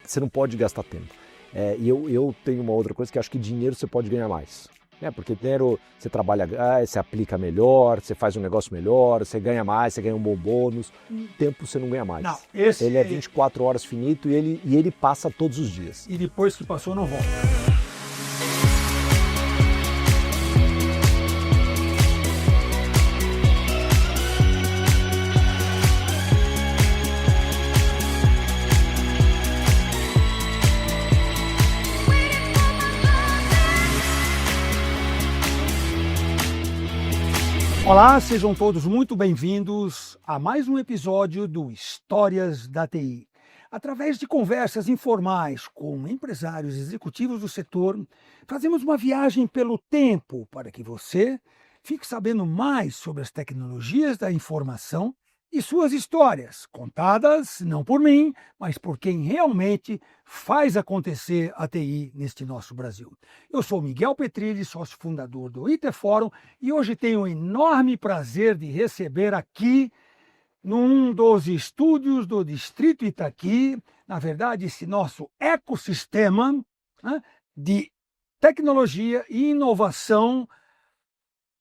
você não pode gastar tempo. E eu tenho uma outra coisa que acho que dinheiro você pode ganhar mais. Porque dinheiro você trabalha, você aplica melhor, você faz um negócio melhor, você ganha mais, você ganha um bom bônus. Tempo você não ganha mais. Não, ele é 24 horas finito e ele passa todos os dias. E depois que passou, não volta. Olá, sejam todos muito bem-vindos a mais um episódio do Histórias da TI. Através de conversas informais com empresários executivos do setor, fazemos uma viagem pelo tempo para que você fique sabendo mais sobre as tecnologias da informação e suas histórias, contadas não por mim, mas por quem realmente faz acontecer a TI neste nosso Brasil. Eu sou Miguel Petrilli, sócio fundador do IT Fórum, e hoje tenho o enorme prazer de receber aqui, num dos estúdios do Distrito Itaqui, na verdade, esse nosso ecossistema, né, de tecnologia e inovação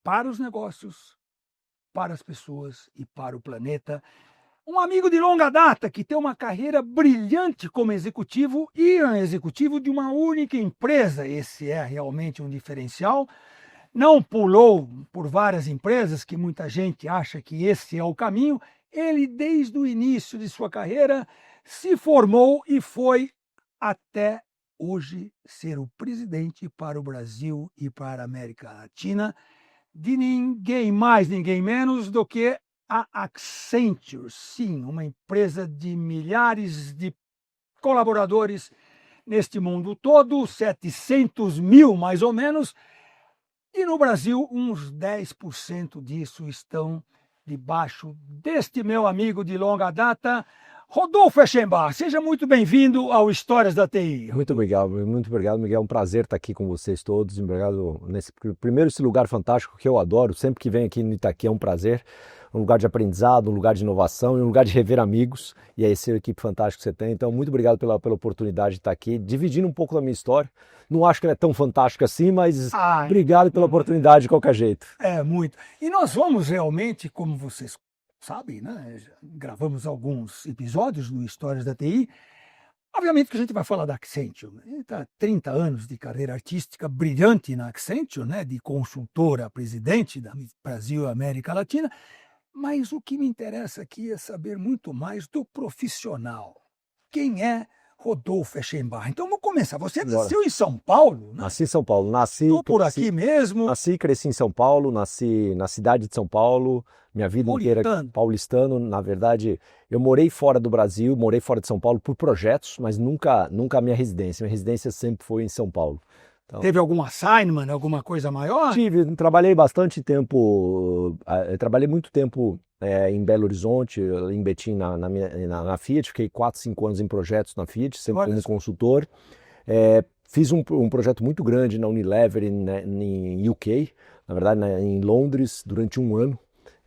para os negócios, para as pessoas e para o planeta. Um amigo de longa data que tem uma carreira brilhante como executivo e um executivo de uma única empresa. Esse é realmente um diferencial. Não pulou por várias empresas, que muita gente acha que esse é o caminho. Ele, desde o início de sua carreira, se formou e foi até hoje ser o presidente para o Brasil e para a América Latina de ninguém mais, ninguém menos do que a Accenture. Sim, uma empresa de milhares de colaboradores neste mundo todo, 700 mil mais ou menos, e no Brasil uns 10% disso estão debaixo deste meu amigo de longa data, Rodolfo Eschenbach. Seja muito bem-vindo ao Histórias da TI. Muito obrigado, Miguel. É um prazer estar aqui com vocês todos. Obrigado esse lugar fantástico que eu adoro. Sempre que venho aqui no Itaqui é um prazer. Um lugar de aprendizado, um lugar de inovação e um lugar de rever amigos. E é essa equipe fantástica que você tem. Então, muito obrigado pela oportunidade de estar aqui, dividindo um pouco da minha história. Não acho que ela é tão fantástica assim, mas obrigado pela oportunidade de qualquer jeito. É, muito. E nós vamos realmente, como vocês sabem, né? Gravamos alguns episódios no Histórias da TI. Obviamente que a gente vai falar da Accenture. Ele está 30 anos de carreira artística brilhante na Accenture, né? De consultora a presidente da Brasil e América Latina. Mas o que me interessa aqui é saber muito mais do profissional. Quem é Rodolfo Eschenbach? Então vamos começar. Você nasceu em São Paulo, né? Nasci em São Paulo. Estou por aqui mesmo. Nasci e cresci em São Paulo, nasci na cidade de São Paulo, minha vida inteira paulistano. Na verdade, eu morei fora do Brasil, morei fora de São Paulo por projetos, mas nunca a minha residência. Minha residência sempre foi em São Paulo. Então, teve algum assignment, alguma coisa maior? Trabalhei bastante tempo, trabalhei muito tempo em Belo Horizonte, em Betim, na Fiat. Fiquei 4, 5 anos em projetos na Fiat, sempre como consultor. Fiz um projeto muito grande na Unilever em UK, na verdade em Londres, durante um ano.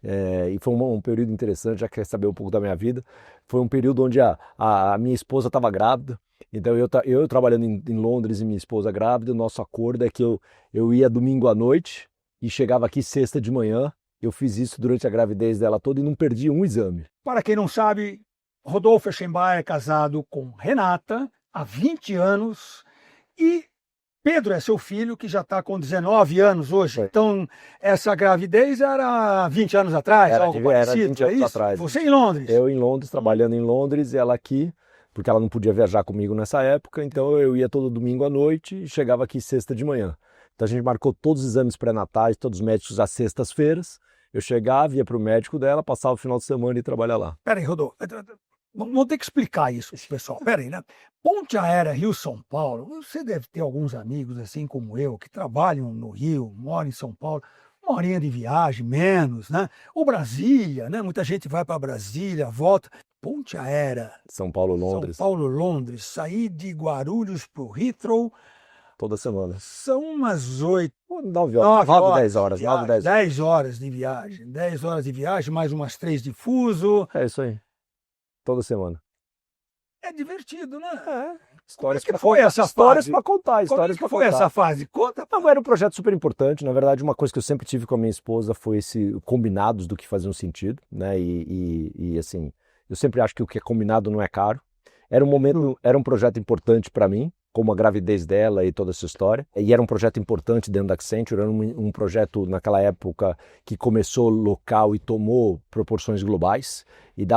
E foi um período interessante. Já quer saber um pouco da minha vida. Foi um período onde a minha esposa estava grávida. Então eu trabalhando em Londres e minha esposa grávida, o nosso acordo é que eu ia domingo à noite e chegava aqui sexta de manhã. Eu fiz isso durante a gravidez dela toda e não perdi um exame. Para quem não sabe, Rodolfo Eschenbach é casado com Renata há 20 anos e Pedro é seu filho, que já está com 19 anos hoje. Foi. Então, essa gravidez era 20 anos atrás, algo parecido, era 20 anos atrás. Você em Londres? Eu em Londres, trabalhando em Londres, e ela aqui, porque ela não podia viajar comigo nessa época, então eu ia todo domingo à noite e chegava aqui sexta de manhã. Então a gente marcou todos os exames pré-natais, todos os médicos às sextas-feiras. Eu chegava, ia para o médico dela, passava o final de semana e trabalhar lá. Peraí, Rodolfo, vamos ter que explicar isso, pessoal. Peraí, né? Ponte Aérea Rio-São Paulo, você deve ter alguns amigos, assim como eu, que trabalham no Rio, moram em São Paulo, uma horinha de viagem, menos, né? Ou Brasília, né? Muita gente vai para Brasília, volta. Ponte Aérea São Paulo-Londres. São Paulo-Londres, sair de Guarulhos para o Heathrow. Toda semana. São umas 8, 9 horas, 10 horas. 10 horas de viagem. 10 horas de viagem, mais umas 3 de fuso. É isso aí. Toda semana. É divertido, né? Histórias Como é que foi essa histórias fase? para contar, histórias Como é que para foi contar. essa fase? Conta. Não, era um projeto super importante. Na verdade, uma coisa que eu sempre tive com a minha esposa foi esse combinados do que faziam sentido, né? E assim, eu sempre acho que o que é combinado não é caro. Era um momento, era um projeto importante para mim, como a gravidez dela e toda essa história. E era um projeto importante dentro da Accenture, era um projeto naquela época que começou local e tomou proporções globais. E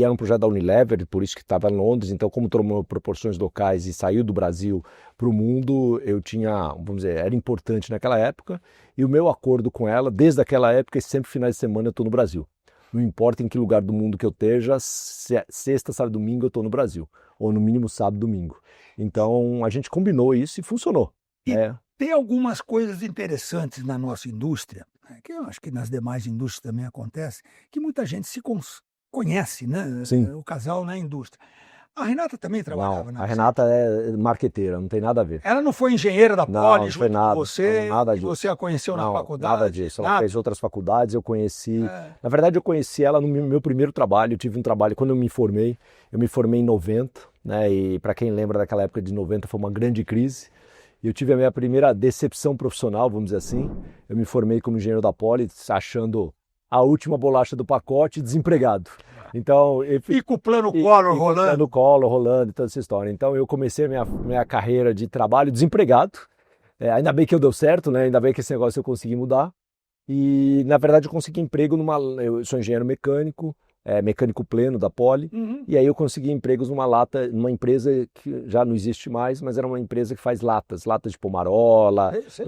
era um projeto da Unilever, por isso que estava em Londres. Então, como tomou proporções locais e saiu do Brasil para o mundo, eu tinha, vamos dizer, era importante naquela época. E o meu acordo com ela, desde aquela época, é sempre finais de semana eu estou no Brasil. Não importa em que lugar do mundo que eu esteja, sexta, sábado, domingo eu estou no Brasil. Ou no mínimo sábado, domingo. Então a gente combinou isso e funcionou. E tem algumas coisas interessantes na nossa indústria, né, que eu acho que nas demais indústrias também acontece, que muita gente se conhece, né? Sim. O casal na indústria. A Renata também trabalhava Não, na a Renata é marqueteira, não tem nada a ver. Ela não foi engenheira da Não, Poli não junto foi nada, com você, não, nada e disso. você a conheceu na Não, faculdade? nada disso. Ela Nada? fez outras faculdades, eu conheci. É. Na verdade, eu conheci ela no meu primeiro trabalho. Eu tive um trabalho quando eu me formei em 90, né? E para quem lembra daquela época de 90, foi uma grande crise. E eu tive a minha primeira decepção profissional, vamos dizer assim. Eu me formei como engenheiro da Poli, achando a última bolacha do pacote, desempregado. Então, E com o plano Collor rolando. No Collor rolando, toda essa história. Então, eu comecei a minha carreira de trabalho desempregado. Ainda bem que eu deu certo, né? Ainda bem que esse negócio eu consegui mudar. E, na verdade, eu consegui emprego eu sou engenheiro mecânico, mecânico pleno da Poli. Uhum. E aí eu consegui empregos numa empresa que já não existe mais, mas era uma empresa que faz latas de pomarola, Sei.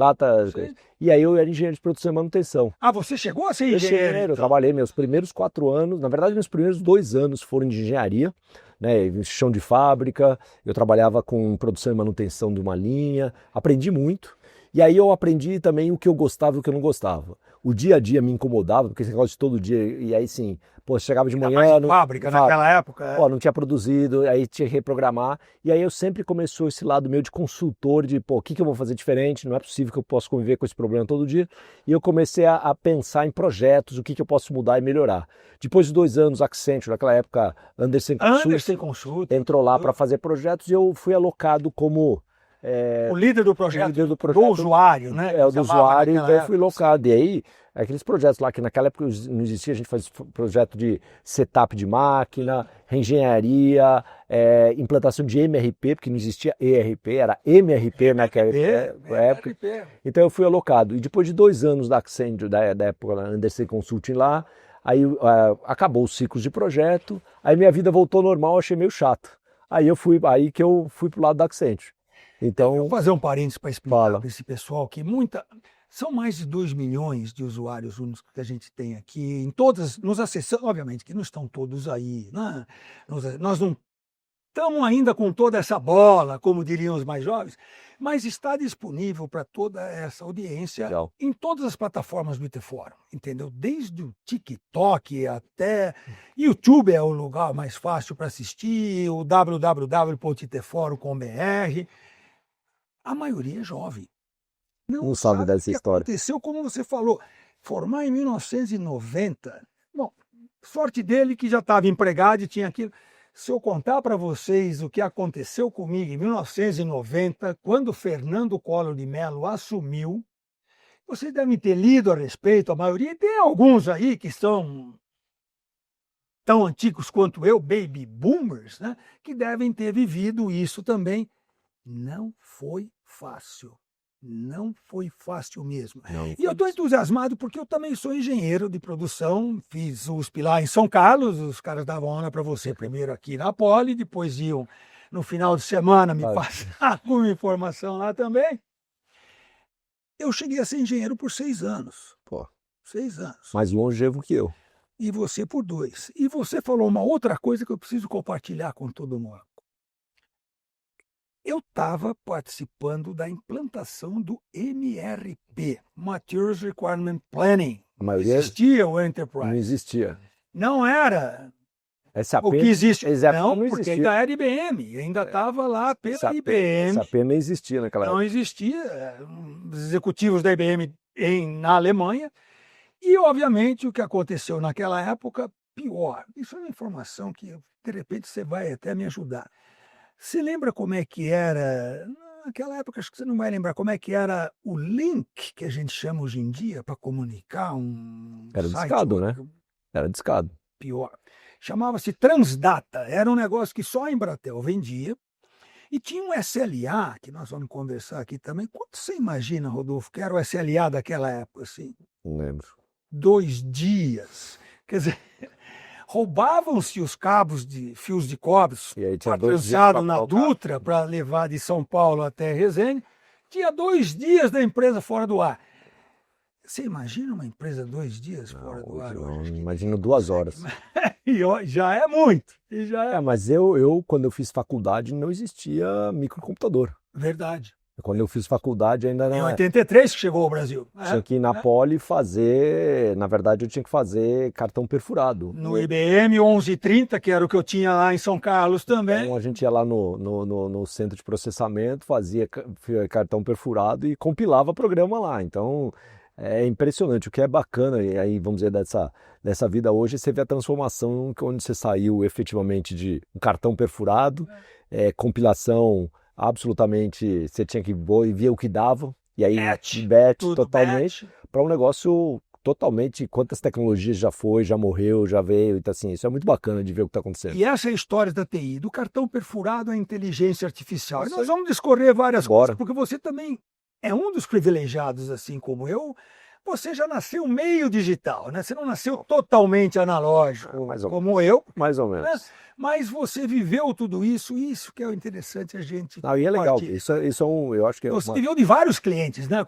E aí eu era engenheiro de produção e manutenção. Ah, você chegou a ser engenheiro? Eu trabalhei meus primeiros 4 anos, na verdade meus primeiros 2 anos foram de engenharia, né, chão de fábrica, eu trabalhava com produção e manutenção de uma linha, aprendi muito. E aí eu aprendi também o que eu gostava e o que eu não gostava. O dia a dia me incomodava, porque esse negócio de todo dia, e aí sim, pô, chegava de manhã... Fábrica naquela época. Pô, não tinha produzido, aí tinha que reprogramar. E aí eu sempre começou esse lado meu de consultor, de pô, o que eu vou fazer diferente? Não é possível que eu possa conviver com esse problema todo dia. E eu comecei a pensar em projetos, o que eu posso mudar e melhorar. Depois de 2 anos, Accenture, naquela época, Andersen Consult entrou lá para fazer projetos e eu fui alocado como... o líder do projeto, do usuário, né? O do usuário, então eu fui locado. E aí, aqueles projetos lá que naquela época não existia, a gente fazia projeto de setup de máquina, reengenharia, implantação de MRP, porque não existia ERP, era MRP naquela época. Então eu fui alocado. E depois de 2 anos da Accenture, da época da Andersen Consulting lá, aí acabou os ciclos de projeto, aí minha vida voltou normal, eu achei meio chato. Aí que eu fui pro lado da Accenture. Então, vou fazer um parênteses para explicar para esse pessoal que são mais de 2 milhões de usuários únicos que a gente tem aqui, em todas, nos acessando, obviamente que não estão todos aí, né? Nós não estamos ainda com toda essa bola, como diriam os mais jovens, mas está disponível para toda essa audiência em todas as plataformas do IT-Fórum, entendeu? Desde o TikTok até YouTube é o lugar mais fácil para assistir, o www.itforum.com.br. A maioria é jovem. Não sabe dessa história. Aconteceu como você falou, formar em 1990. Bom, sorte dele que já estava empregado e tinha aquilo. Se eu contar para vocês o que aconteceu comigo em 1990, quando Fernando Collor de Mello assumiu, vocês devem ter lido a respeito, a maioria, tem alguns aí que são tão antigos quanto eu, baby boomers, né, que devem ter vivido isso também. Não foi fácil. Não foi fácil mesmo. E eu estou entusiasmado porque eu também sou engenheiro de produção, fiz USP lá em São Carlos, os caras davam aula para você primeiro aqui na Poli, depois iam no final de semana me passar com informação lá também. Eu cheguei a ser engenheiro por 6 anos. Pô, 6 anos. Mais longevo que eu. E você por 2. E você falou uma outra coisa que eu preciso compartilhar com todo mundo. Eu estava participando da implantação do MRP, Materials Requirement Planning. A maioria existia o Enterprise. Não existia. Não era SAP, o que existe. Não, porque ainda era IBM, ainda estava lá pela IBM. SAP nem existia naquela época. Não existia. Os executivos da IBM na Alemanha. E, obviamente, o que aconteceu naquela época, pior. Isso é uma informação que, de repente, você vai até me ajudar. Você lembra como é que era, naquela época, acho que você não vai lembrar, como é que era o link que a gente chama hoje em dia para comunicar um Era site discado, né? Era discado. pior. Chamava-se Transdata, era um negócio que só a Embratel vendia, e tinha um SLA, que nós vamos conversar aqui também. Quanto você imagina, Rodolfo, que era o SLA daquela época, assim? Não lembro. 2 dias. Quer dizer, roubavam-se os cabos de fios de cobre E aí tinha 2 dias trançado pra na colocar. Dutra para levar de São Paulo até Resende. Tinha 2 dias da empresa fora do ar. Você imagina uma empresa 2 dias fora do ar? Não, Hoje? imagino 2 horas. E já é muito. E já é Mas eu, quando eu fiz faculdade, não existia microcomputador. verdade. Quando eu fiz faculdade, ainda Em não 83 que chegou ao Brasil. tinha que ir na Poli fazer. Na verdade, eu tinha que fazer cartão perfurado. No IBM 1130, que era o que eu tinha lá em São Carlos também. Então a gente ia lá no centro de processamento, fazia cartão perfurado e compilava programa lá. Então é impressionante. O que é bacana, e aí vamos dizer, dessa vida hoje, você vê a transformação onde você saiu efetivamente de um cartão perfurado, compilação absolutamente, você tinha que ver o que dava, e aí batch tudo totalmente, para um negócio totalmente, quantas tecnologias já foi, já morreu, já veio, então assim, isso é muito bacana de ver o que está acontecendo. E essa é a história da TI, do cartão perfurado à inteligência artificial. E nós vamos discorrer várias coisas, porque você também é um dos privilegiados, assim como eu. Você já nasceu meio digital, né? Você não nasceu totalmente analógico, como eu. Mais ou menos. Né? Mas você viveu tudo isso que é o interessante a gente. E é legal, isso é eu acho que você viveu de vários clientes, né?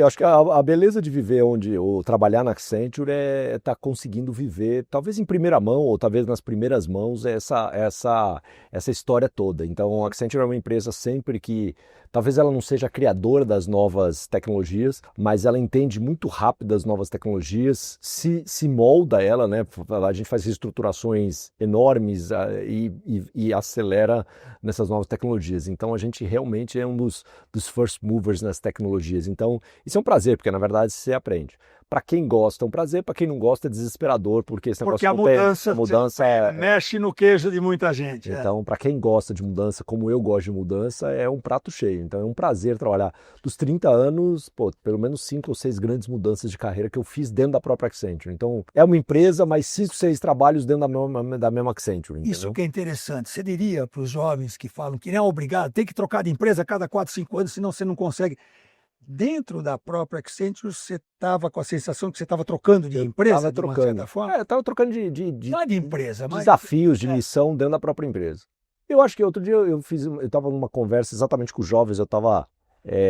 Acho que a beleza de viver ou trabalhar na Accenture é estar conseguindo viver, talvez em primeira mão, ou talvez nas primeiras mãos, essa história toda. Então, a Accenture é uma empresa sempre que, talvez ela não seja a criadora das novas tecnologias, mas ela entende muito rápido as novas tecnologias, se molda ela, né? A gente faz reestruturações enormes e acelera nessas novas tecnologias. Então a gente realmente é um dos first movers nas tecnologias. Então isso é um prazer, porque na verdade você aprende. Para quem gosta é um prazer, para quem não gosta é desesperador, porque esse negócio a mudança mexe no queijo de muita gente. Então, para quem gosta de mudança, como eu gosto de mudança, é um prato cheio. Então é um prazer trabalhar. Dos 30 anos, pelo menos 5 ou 6 grandes mudanças de carreira que eu fiz dentro da própria Accenture. Então é uma empresa, mas 5, 6 trabalhos dentro da mesma Accenture. Entendeu? Isso que é interessante. Você diria para os jovens que falam que não é obrigado, tem que trocar de empresa a cada 4, 5 anos, senão você não consegue. Dentro da própria Accenture, você estava com a sensação que você estava trocando de empresa? Estava trocando. De uma certa forma? Estava trocando não é de empresa, mas desafios de missão dentro da própria empresa. Eu acho que outro dia eu estava numa conversa exatamente com os jovens, eu estava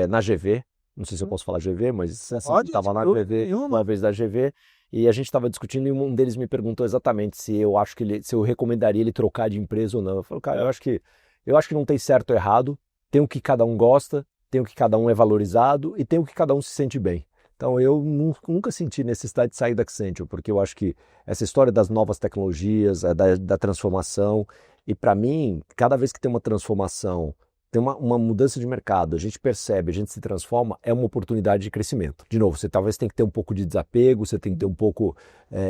na GV, não sei se eu posso falar GV, mas estava na GV, uma vez da GV, e a gente estava discutindo e um deles me perguntou exatamente se eu recomendaria ele trocar de empresa ou não. Eu falei, cara, eu acho que não tem certo ou errado, tem o que cada um gosta, tem o que cada um é valorizado e tem o que cada um se sente bem. Então eu nunca senti necessidade de sair da Accenture, porque eu acho que essa história das novas tecnologias, da transformação, e para mim, cada vez que tem uma transformação, tem uma mudança de mercado, a gente percebe, a gente se transforma, é uma oportunidade de crescimento. De novo, você talvez tem que ter um pouco de desapego, você tem que ter um pouco...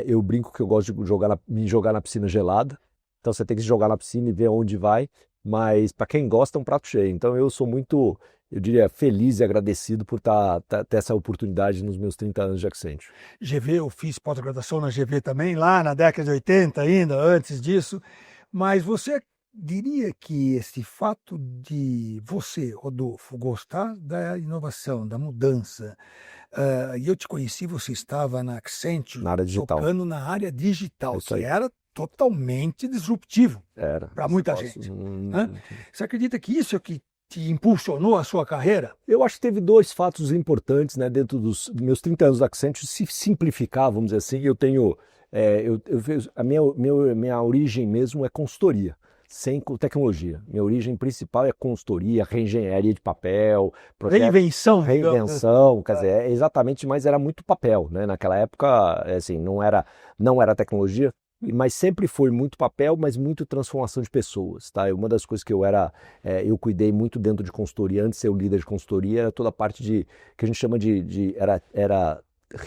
eu brinco que eu gosto de me jogar na piscina gelada, então você tem que se jogar na piscina e ver onde vai, mas para quem gosta é um prato cheio. Então eu sou muito... eu diria, feliz e agradecido por ter essa oportunidade nos meus 30 anos de Accenture. GV, eu fiz pós-graduação na GV também, lá na década de 80 ainda, antes disso. Mas você diria que esse fato de você, Rodolfo, gostar da inovação, da mudança, e eu te conheci, você estava na Accenture, na área digital. tocando na área digital, que era totalmente disruptivo para muita gente. Você acredita que isso é o que te impulsionou a sua carreira? Eu acho que teve 2 fatos importantes, né, dentro dos meus 30 anos da Accenture, se simplificar, vamos dizer assim. Eu tenho, a minha origem mesmo é consultoria, sem tecnologia. Minha origem principal é consultoria, reengenharia de papel, reinvenção, quer dizer, exatamente, mas era muito papel, né? Naquela época, assim, não era tecnologia, mas sempre foi muito papel, mas muito transformação de pessoas, tá? Uma das coisas que eu cuidei muito dentro de consultoria, antes de ser o líder de consultoria, era toda a parte que a gente chama era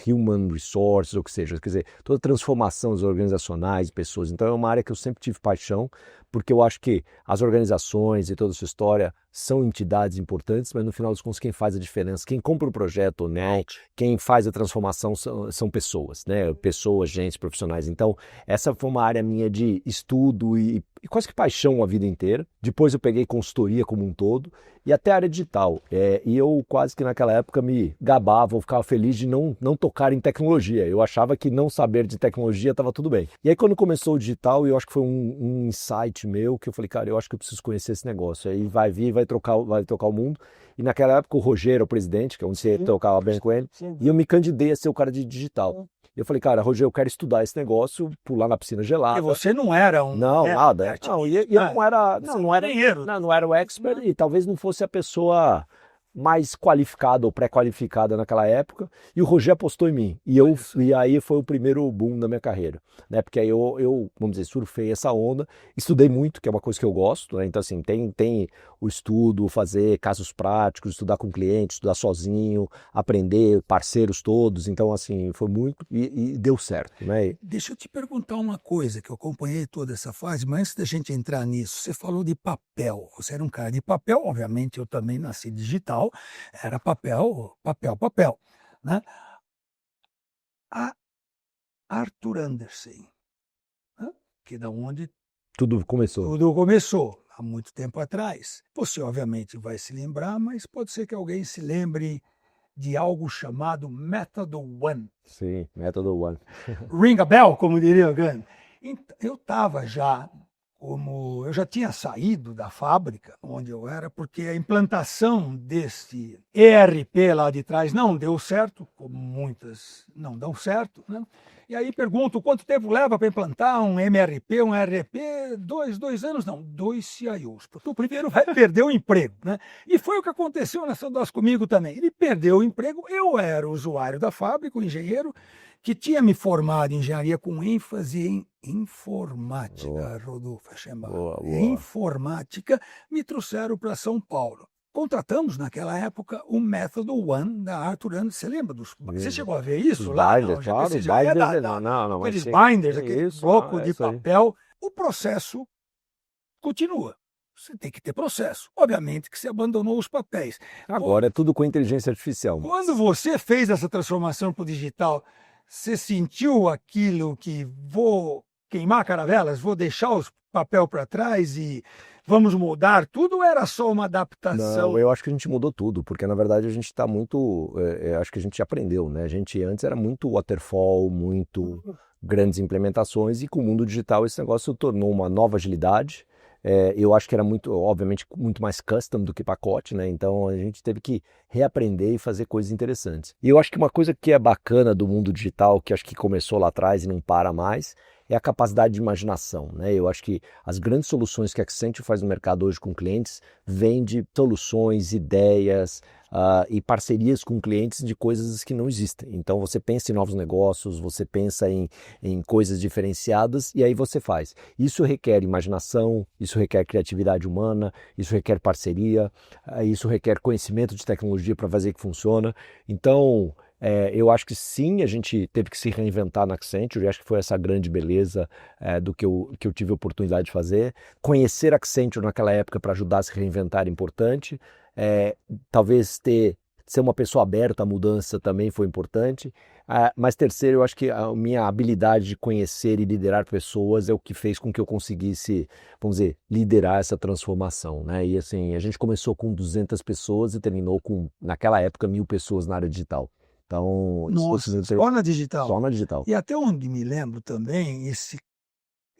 human resources, ou que seja, quer dizer, toda a transformação das organizacionais, pessoas. Então é uma área que eu sempre tive paixão, porque eu acho que as organizações e toda a sua história são entidades importantes, mas no final dos contos quem faz a diferença, quem compra o projeto ou não, quem faz a transformação são pessoas, né? Pessoas, gente, profissionais. Então essa foi uma área minha de estudo e quase que paixão a vida inteira. Depois eu peguei consultoria como um todo e até a área digital. E eu quase que naquela época me gabava ou ficava feliz de não tocar em tecnologia. Eu achava que não saber de tecnologia estava tudo bem. E aí quando começou o digital, eu acho que foi um insight meu que eu falei, cara, eu acho que eu preciso conhecer esse negócio. Aí vai vir, vai trocar o mundo. E naquela época o Rogério, o presidente, que é onde você tocava bem com ele, e eu me candidei a ser o cara de digital. Eu falei, cara, Rogério, eu quero estudar esse negócio, pular na piscina gelada. E você não era um... Não, nada. Não, não era o expert e talvez não fosse a pessoa mais qualificada ou pré-qualificada naquela época, e o Rogério apostou em mim, e aí foi o primeiro boom da minha carreira, né? Porque aí eu, vamos dizer, surfei essa onda, estudei muito, que é uma coisa que eu gosto, né? Então assim, tem o estudo, fazer casos práticos, estudar com clientes, estudar sozinho, aprender, parceiros todos, então assim, foi muito, e deu certo, né? Deixa eu te perguntar uma coisa, que eu acompanhei toda essa fase, mas antes da gente entrar nisso, você falou de papel, você era um cara de papel, obviamente eu também nasci digital, era papel, né? A Arthur Andersen, né? Que é da onde tudo começou. Há muito tempo atrás. Você obviamente vai se lembrar, mas pode ser que alguém se lembre de algo chamado Método One. Sim, Método One. Ring a bell, como diria o Gun. Eu estava eu já tinha saído da fábrica onde eu era, porque a implantação desse ERP lá de trás não deu certo, como muitas não dão certo, né? E aí pergunto, quanto tempo leva para implantar um MRP, um ERP? 2 anos? Não, 2 CIOs. Porque o primeiro vai perder o emprego, né? E foi o que aconteceu nessa dose comigo também. Ele perdeu o emprego, eu era usuário da fábrica, o engenheiro, que tinha me formado em engenharia com ênfase em informática, boa. Rodolfo Schemba. Informática, me trouxeram para São Paulo. Contratamos naquela época o Método One da Arthur Andersen. Você lembra dos... Você chegou a ver isso lá? Binders, claro, não. Aqueles binders, aquele isso, bloco de papel. O processo continua. Você tem que ter processo. Obviamente que você abandonou os papéis. Agora é tudo com inteligência artificial. Quando você fez essa transformação para o digital, você sentiu aquilo que vou queimar caravelas, vou deixar os papel para trás e vamos mudar tudo, ou era só uma adaptação? Não, eu acho que a gente mudou tudo, porque na verdade a gente está muito, acho que a gente aprendeu, né? A gente antes era muito waterfall, muito grandes implementações, e com o mundo digital esse negócio tornou uma nova agilidade. Eu acho que era muito, obviamente, muito mais custom do que pacote, né? Então a gente teve que reaprender e fazer coisas interessantes. E eu acho que uma coisa que é bacana do mundo digital, que acho que começou lá atrás e não para mais, é a capacidade de imaginação, né? Eu acho que as grandes soluções que a Accenture faz no mercado hoje com clientes vêm de soluções, ideias e parcerias com clientes de coisas que não existem. Então você pensa em novos negócios, você pensa em coisas diferenciadas e aí você faz. Isso requer imaginação, isso requer criatividade humana, isso requer parceria, isso requer conhecimento de tecnologia para fazer que funciona. Então eu acho que sim, a gente teve que se reinventar na Accenture, e acho que foi essa grande beleza do que eu tive a oportunidade de fazer. Conhecer a Accenture naquela época para ajudar a se reinventar é importante. Talvez ser uma pessoa aberta à mudança também foi importante. Mas terceiro, eu acho que a minha habilidade de conhecer e liderar pessoas é o que fez com que eu conseguisse, vamos dizer, liderar essa transformação, né? E assim, a gente começou com 200 pessoas e terminou com, naquela época, 1.000 pessoas na área digital. Então, nossa, só na digital. Só na digital. E até onde me lembro também,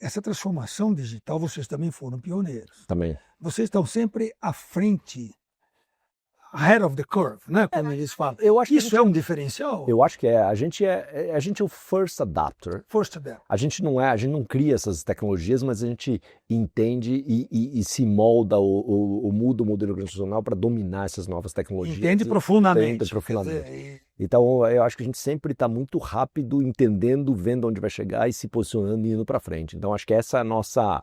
essa transformação digital, vocês também foram pioneiros. Também. Vocês estão sempre à frente, ahead of the curve, né? Como eles falam. Eu acho que isso é um diferencial? Eu acho que é. A gente é o first adapter. First adapter. A gente não cria essas tecnologias, mas a gente entende e se molda ou muda o modelo organizacional para dominar essas novas tecnologias. Entende profundamente. Entende profundamente. Então, eu acho que a gente sempre está muito rápido, entendendo, vendo onde vai chegar e se posicionando e indo para frente. Então, acho que essa é a nossa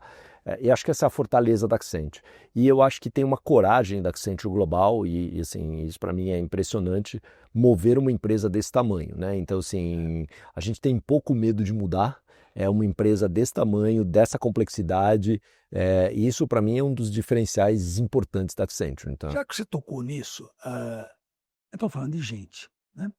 E acho que essa é a fortaleza da Accenture. E eu acho que tem uma coragem da Accenture global, e assim, isso para mim é impressionante, mover uma empresa desse tamanho, né? Então, assim, a gente tem pouco medo de mudar. É uma empresa desse tamanho, dessa complexidade, e isso para mim é um dos diferenciais importantes da Accenture. Então, Já que você tocou nisso, eu estou falando de gente, né?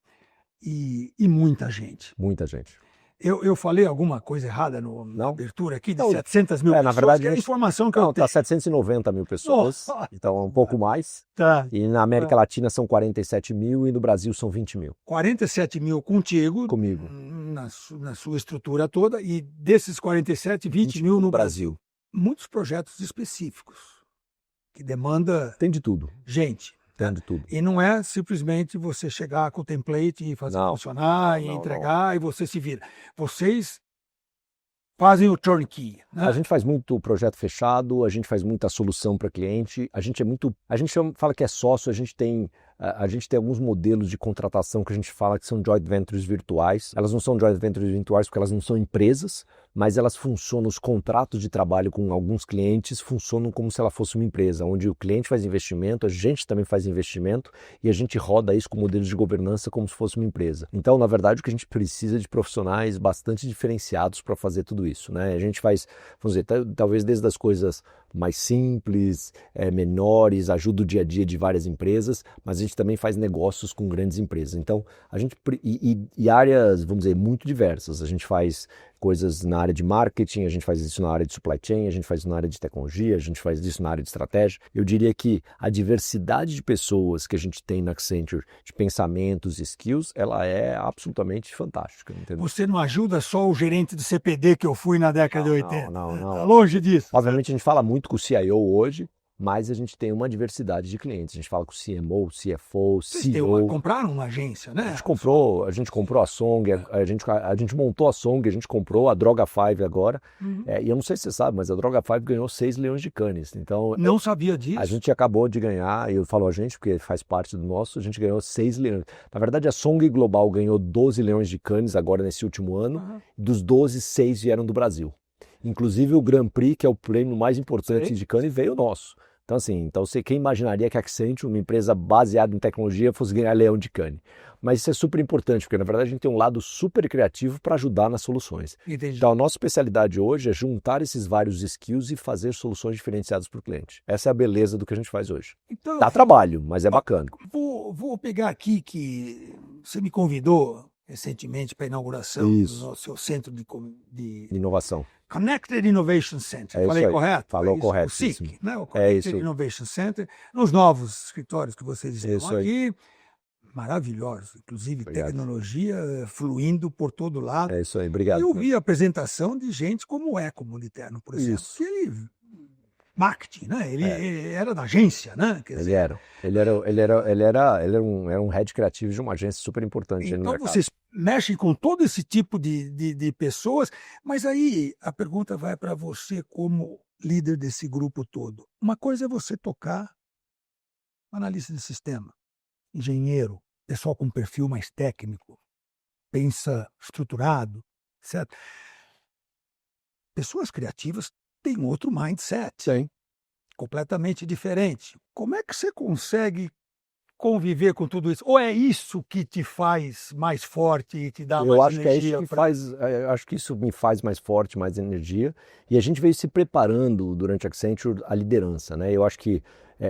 E muita gente. muita gente. Eu falei alguma coisa errada na Não? abertura aqui, de Não, 700 mil na pessoas, verdade, que é a a gente- informação que Não, eu tenho. está 790 mil pessoas, Nossa! então é um pouco mais. Tá. E na América Latina são 47 mil e no Brasil são 20 mil. 47 mil contigo, Comigo. na sua estrutura toda, e desses 47, 20 mil no Brasil. Muitos projetos específicos, que demanda Tem de tudo, gente. tem de tudo. E não é simplesmente você chegar com o template e fazer Não. funcionar, e Não, entregar, e você se vira. Vocês fazem o turnkey, né? A gente faz muito projeto fechado, a gente faz muita solução para cliente, a gente fala que é sócio, a gente tem alguns modelos de contratação que a gente fala que são joint ventures virtuais. Elas não são joint ventures virtuais porque elas não são empresas, mas elas funcionam, os contratos de trabalho com alguns clientes funcionam como se ela fosse uma empresa, onde o cliente faz investimento, a gente também faz investimento e a gente roda isso com modelos de governança como se fosse uma empresa. Então, na verdade, o que a gente precisa é de profissionais bastante diferenciados para fazer tudo isso, né? A gente faz, vamos dizer, talvez desde as coisas mais simples, menores, ajuda o dia a dia de várias empresas, mas a gente também faz negócios com grandes empresas. Então, a gente e áreas, vamos dizer, muito diversas. A gente faz coisas na área de marketing, a gente faz isso na área de supply chain, a gente faz isso na área de tecnologia, a gente faz isso na área de estratégia. Eu diria que a diversidade de pessoas que a gente tem na Accenture, de pensamentos e skills, ela é absolutamente fantástica. Entendeu? Você não ajuda só o gerente do CPD que eu fui na década de 80. Não. Tá longe disso. Obviamente a gente fala muito com o CIO hoje, mas a gente tem uma diversidade de clientes. A gente fala com o CMO, CFO, CEO. Compraram uma agência, né? A gente comprou a Song, a gente montou a Song, a gente comprou a Droga 5 agora. E eu não sei se você sabe, mas a Droga 5 ganhou 6 leões de Cannes. Então, não sabia disso. A gente acabou de ganhar, eu falo a gente porque faz parte do nosso, a gente ganhou 6 leões. Na verdade, a Song Global ganhou 12 leões de Cannes agora nesse último ano. Dos 12, 6 vieram do Brasil. Inclusive o Grand Prix, que é o prêmio mais importante de Cannes, veio nosso. Então, assim, quem imaginaria que a Accenture, uma empresa baseada em tecnologia, fosse ganhar leão de Cannes? Mas isso é super importante, porque na verdade a gente tem um lado super criativo para ajudar nas soluções. Entendi. Então, a nossa especialidade hoje é juntar esses vários skills e fazer soluções diferenciadas para o cliente. Essa é a beleza do que a gente faz hoje. Então, dá trabalho, mas é bacana. Vou pegar aqui que você me convidou recentemente para a inauguração do seu centro de inovação. Connected Innovation Center. Falei correto? Falou correto. O CIC, né? O Connected Innovation Center, nos novos escritórios que vocês estão aqui. Maravilhosos, inclusive tecnologia fluindo por todo lado. É isso aí, obrigado. Eu vi a apresentação de gente como o Eco Moliterno, por exemplo. Isso. Que ele marketing, né? Ele era da agência, né? Quer dizer, ele era um head criativo de uma agência super importante no mercado. Então vocês mexem com todo esse tipo de pessoas, mas aí a pergunta vai para você como líder desse grupo todo. Uma coisa é você tocar analista de sistema, engenheiro, pessoal com perfil mais técnico, pensa estruturado, certo? Pessoas criativas têm outro mindset. Sim. Completamente diferente. Como é que você consegue conviver com tudo isso? Ou é isso que te faz mais forte e te dá mais energia? Eu acho que isso me faz mais forte, mais energia. E a gente veio se preparando durante a Accenture a liderança, né? Eu acho que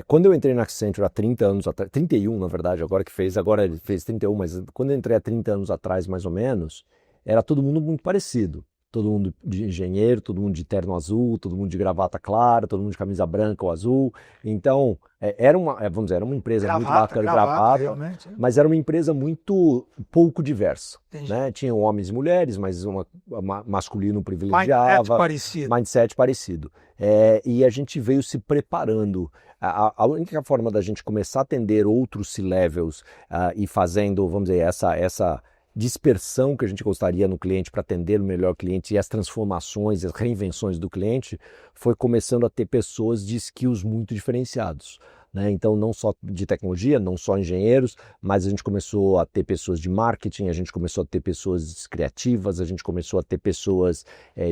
quando eu entrei na Accenture há 30 anos atrás, 31 na verdade, agora ele fez 31, mas quando eu entrei há 30 anos atrás mais ou menos, era todo mundo muito parecido. Todo mundo de engenheiro, todo mundo de terno azul, todo mundo de gravata clara, todo mundo de camisa branca ou azul. Então, era uma empresa muito bacana, gravata, mas era uma empresa muito pouco diversa. Né? Tinham homens e mulheres, mas masculino privilegiava. Mindset parecido. E a gente veio se preparando. A única forma da gente começar a atender outros C-levels e fazendo, vamos dizer, essa dispersão que a gente gostaria no cliente para atender o melhor cliente e as transformações, as reinvenções do cliente, foi começando a ter pessoas de skills muito diferenciados. né? Então, não só de tecnologia, não só engenheiros, mas a gente começou a ter pessoas de marketing, a gente começou a ter pessoas criativas, a gente começou a ter pessoas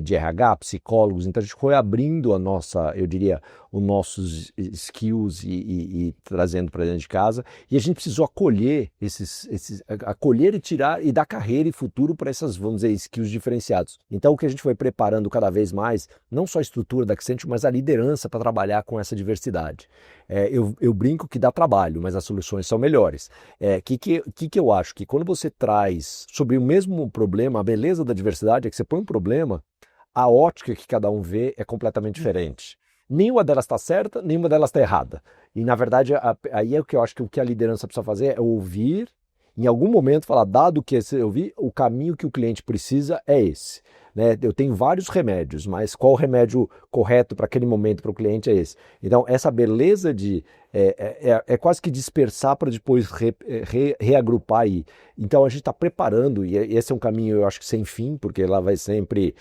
de RH, psicólogos. Então, a gente foi abrindo a nossa, eu diria, os nossos skills e trazendo para dentro de casa. E a gente precisou acolher acolher e tirar e dar carreira e futuro para essas, vamos dizer, skills diferenciados. Então, o que a gente foi preparando cada vez mais, não só a estrutura da Accenture, mas a liderança para trabalhar com essa diversidade. Eu brinco que dá trabalho, mas as soluções são melhores. Que eu acho? Que quando você traz sobre o mesmo problema, a beleza da diversidade é que você põe um problema, a ótica que cada um vê é completamente diferente. Nenhuma delas está certa, nenhuma delas está errada. E, na verdade, aí é o que eu acho que o que a liderança precisa fazer é ouvir, em algum momento falar, dado que eu vi, o caminho que o cliente precisa é esse. Né? Eu tenho vários remédios, mas qual o remédio correto para aquele momento para o cliente é esse. Então, essa beleza de é quase que dispersar para depois reagrupar aí. Então, a gente está preparando, e esse é um caminho, eu acho que sem fim, porque lá vai sempre,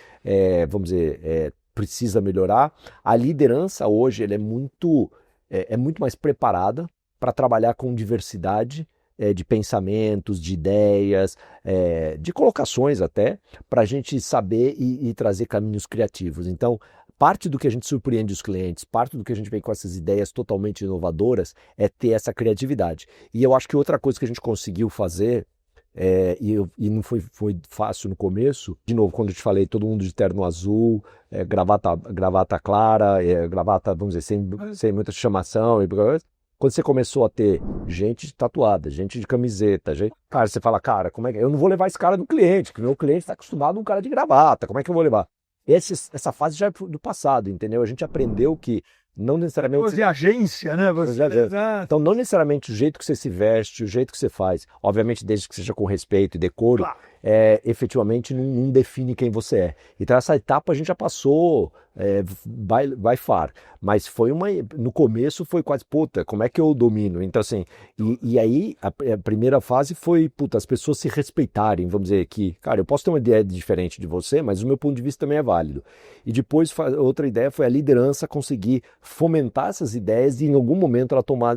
vamos dizer, precisa melhorar. A liderança hoje ela é muito mais preparada para trabalhar com diversidade de pensamentos, de ideias, de colocações até, para a gente saber e trazer caminhos criativos. Então, parte do que a gente surpreende os clientes, parte do que a gente vem com essas ideias totalmente inovadoras é ter essa criatividade. E eu acho que outra coisa que a gente conseguiu fazer e não foi fácil no começo. De novo, quando eu te falei, todo mundo de terno azul, gravata clara, gravata, vamos dizer, sem muita chamação. Quando você começou a ter gente tatuada, gente de camiseta, cara, você fala, cara, como é que eu não vou levar esse cara no cliente, que o meu cliente está acostumado a um cara de gravata, como é que eu vou levar? Essa fase já é do passado, entendeu? A gente aprendeu que não necessariamente... Coisa de agência, né? Então, não necessariamente o jeito que você se veste, o jeito que você faz, obviamente desde que seja com respeito e decoro, claro, efetivamente não define quem você é. Então, essa etapa a gente já passou by far, mas no começo foi quase, puta, como é que eu domino? Então, assim, e aí a primeira fase foi, puta, as pessoas se respeitarem, vamos dizer que, cara, eu posso ter uma ideia diferente de você, mas o meu ponto de vista também é válido. E depois, outra ideia foi a liderança conseguir fomentar essas ideias e em algum momento ela tomar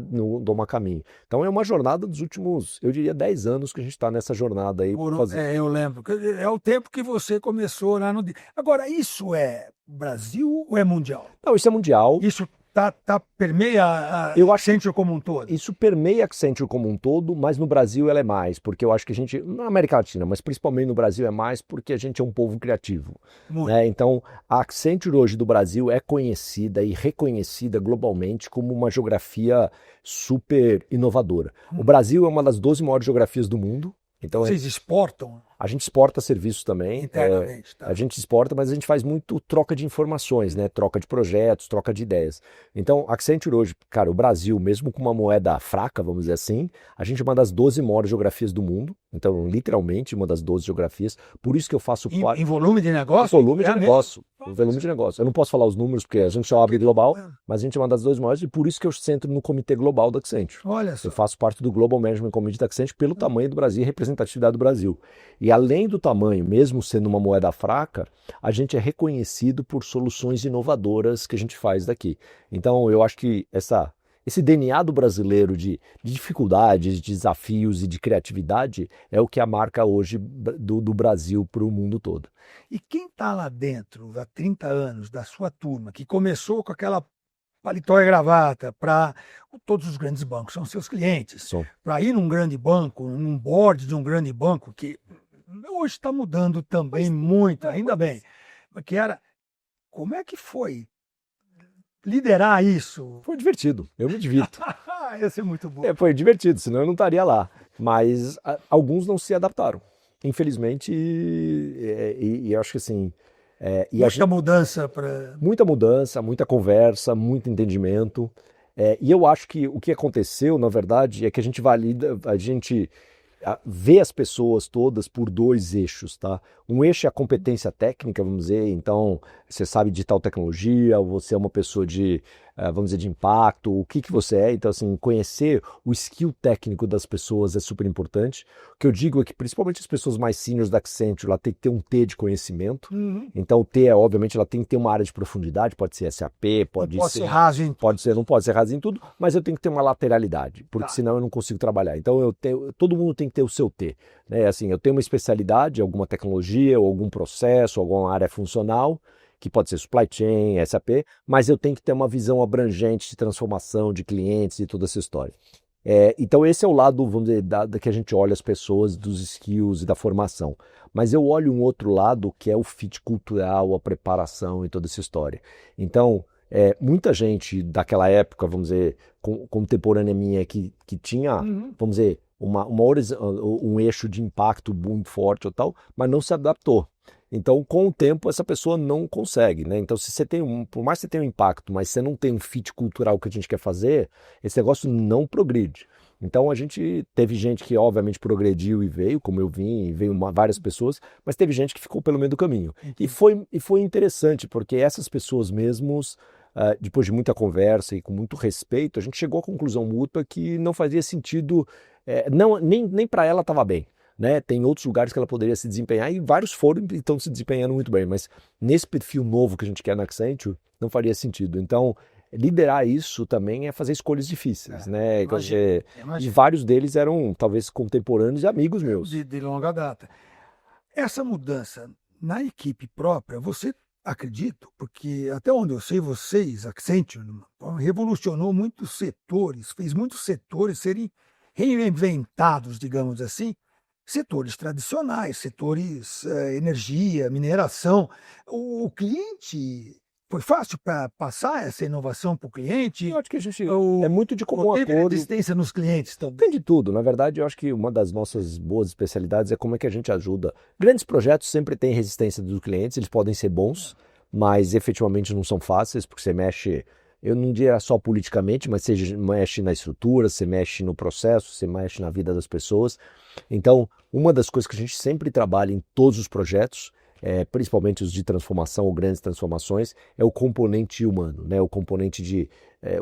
caminho. Então é uma jornada dos últimos, eu diria, 10 anos que a gente está nessa jornada aí. Eu lembro. É o tempo que você começou lá no... Agora, isso é Brasil ou é mundial? Não, isso é mundial. Isso permeia a Accenture como um todo? Isso permeia a Accenture como um todo, mas no Brasil ela é mais, porque eu acho que a gente, na América Latina, mas principalmente no Brasil é mais porque a gente é um povo criativo. Né? Então, a Accenture hoje do Brasil é conhecida e reconhecida globalmente como uma geografia super inovadora. O Brasil é uma das 12 maiores geografias do mundo. Então, vocês exportam? A gente exporta serviços também. Internamente, tá. A gente exporta, mas a gente faz muito troca de informações, né? Troca de projetos, troca de ideias. Então, a Accenture hoje, cara, o Brasil, mesmo com uma moeda fraca, vamos dizer assim, a gente é uma das 12 maiores geografias do mundo. Então, literalmente, uma das 12 geografias. Por isso que eu faço parte... Em volume de negócio? Em volume de negócio. Em volume de negócio. Eu não posso falar os números, porque a gente só abre global, mas a gente é uma das 12 maiores, e por isso que eu centro no comitê global da Accenture. Olha só. Eu faço parte do Global Management Committee da Accenture pelo tamanho do Brasil e representatividade do Brasil. E além do tamanho, mesmo sendo uma moeda fraca, a gente é reconhecido por soluções inovadoras que a gente faz daqui. Então, eu acho que esse DNA do brasileiro de dificuldades, de desafios e de criatividade é o que a marca hoje do Brasil para o mundo todo. E quem está lá dentro há 30 anos da sua turma, que começou com aquela paletó e gravata, para todos os grandes bancos são seus clientes, para ir num grande banco, num board de um grande banco, que hoje está mudando também muito, ainda bem, que era, como é que foi liderar isso? Foi divertido, eu me divirto. Esse é muito bom. Foi divertido, senão eu não estaria lá, mas alguns não se adaptaram, infelizmente, e eu acho que assim... Muita mudança, muita conversa, muito entendimento. E eu acho que o que aconteceu, na verdade, é que a gente vê as pessoas todas por dois eixos, tá? Um eixo é a competência técnica, vamos dizer, então você sabe de tal tecnologia, você é uma pessoa de vamos dizer, de impacto, o que você é. Então, assim, conhecer o skill técnico das pessoas é super importante. O que eu digo é que, principalmente as pessoas mais seniors da Accenture, ela tem que ter um T de conhecimento. Então, o T, obviamente, ela tem que ter uma área de profundidade, pode ser SAP, pode ser raso em tudo. não pode ser raso em tudo, mas eu tenho que ter uma lateralidade, porque senão eu não consigo trabalhar. Então, todo mundo tem que ter o seu T. Né? Assim, eu tenho uma especialidade, alguma tecnologia, ou algum processo, alguma área funcional, que pode ser supply chain, SAP, mas eu tenho que ter uma visão abrangente de transformação de clientes e toda essa história. Então esse é o lado, vamos dizer, da que a gente olha as pessoas, dos skills e da formação. Mas eu olho um outro lado que é o fit cultural, a preparação e toda essa história. Então, muita gente daquela época, vamos dizer, contemporânea minha, que tinha, vamos dizer, um eixo de impacto muito forte ou tal, mas não se adaptou. Então, com o tempo, essa pessoa não consegue, né? Então, se você por mais que você tenha um impacto, mas você não tem um fit cultural que a gente quer fazer, esse negócio não progride. Então, a gente teve gente que, obviamente, progrediu e veio, como eu vim, e veio várias pessoas, mas teve gente que ficou pelo meio do caminho. E foi interessante, porque essas pessoas mesmos, depois de muita conversa e com muito respeito, a gente chegou à conclusão mútua que não fazia sentido, nem para ela estava bem. Né? Tem outros lugares que ela poderia se desempenhar e vários foram e estão se desempenhando muito bem, mas nesse perfil novo que a gente quer na Accenture, não faria sentido. Então, liderar isso também é fazer escolhas difíceis, né? Imagino. E vários deles eram talvez contemporâneos e amigos meus. De longa data. Essa mudança na equipe própria, você acredita, porque até onde eu sei, vocês, Accenture, revolucionou muitos setores, fez muitos setores serem reinventados, digamos assim, setores tradicionais, setores energia, mineração. O cliente, foi fácil para passar essa inovação para o cliente? Eu acho que a gente é muito de comum acordo. Teve resistência nos clientes também? Tem de tudo. Na verdade, eu acho que uma das nossas boas especialidades é como é que a gente ajuda. Grandes projetos sempre têm resistência dos clientes, eles podem ser bons, mas efetivamente não são fáceis, porque você mexe, eu não diria só politicamente, mas você mexe na estrutura, você mexe no processo, você mexe na vida das pessoas. Então, uma das coisas que a gente sempre trabalha em todos os projetos, principalmente os de transformação ou grandes transformações, é o componente humano, né? O componente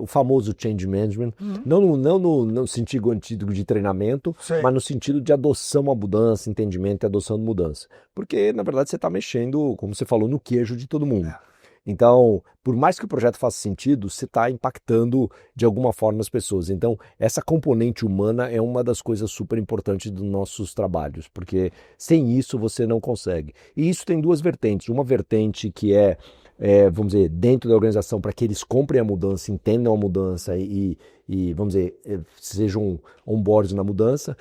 o famoso change management, não no sentido antigo de treinamento, mas no sentido de adoção à mudança, entendimento e adoção de mudança. Porque, na verdade, você está mexendo, como você falou, no queijo de todo mundo. Então, por mais que o projeto faça sentido, você está impactando de alguma forma as pessoas. Então, essa componente humana é uma das coisas super importantes dos nossos trabalhos, porque sem isso você não consegue. E isso tem duas vertentes. Uma vertente que vamos dizer, dentro da organização, para que eles comprem a mudança, entendam a mudança e vamos dizer, sejam on-board na mudança,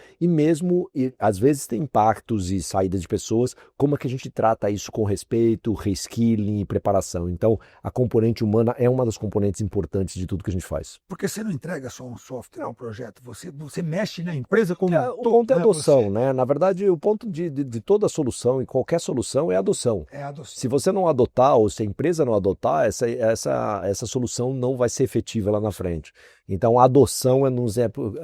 às vezes tem impactos e saídas de pessoas, como é que a gente trata isso com respeito, reskilling e preparação. Então, a componente humana é uma das componentes importantes de tudo que a gente faz. Porque você não entrega só um software, um projeto, você mexe na empresa como o ponto é adoção, né? Na verdade, o ponto de toda solução e qualquer solução é adoção. Se você não adotar ou se a empresa não adotar, essa solução não vai ser efetiva lá na frente. Então, a adoção é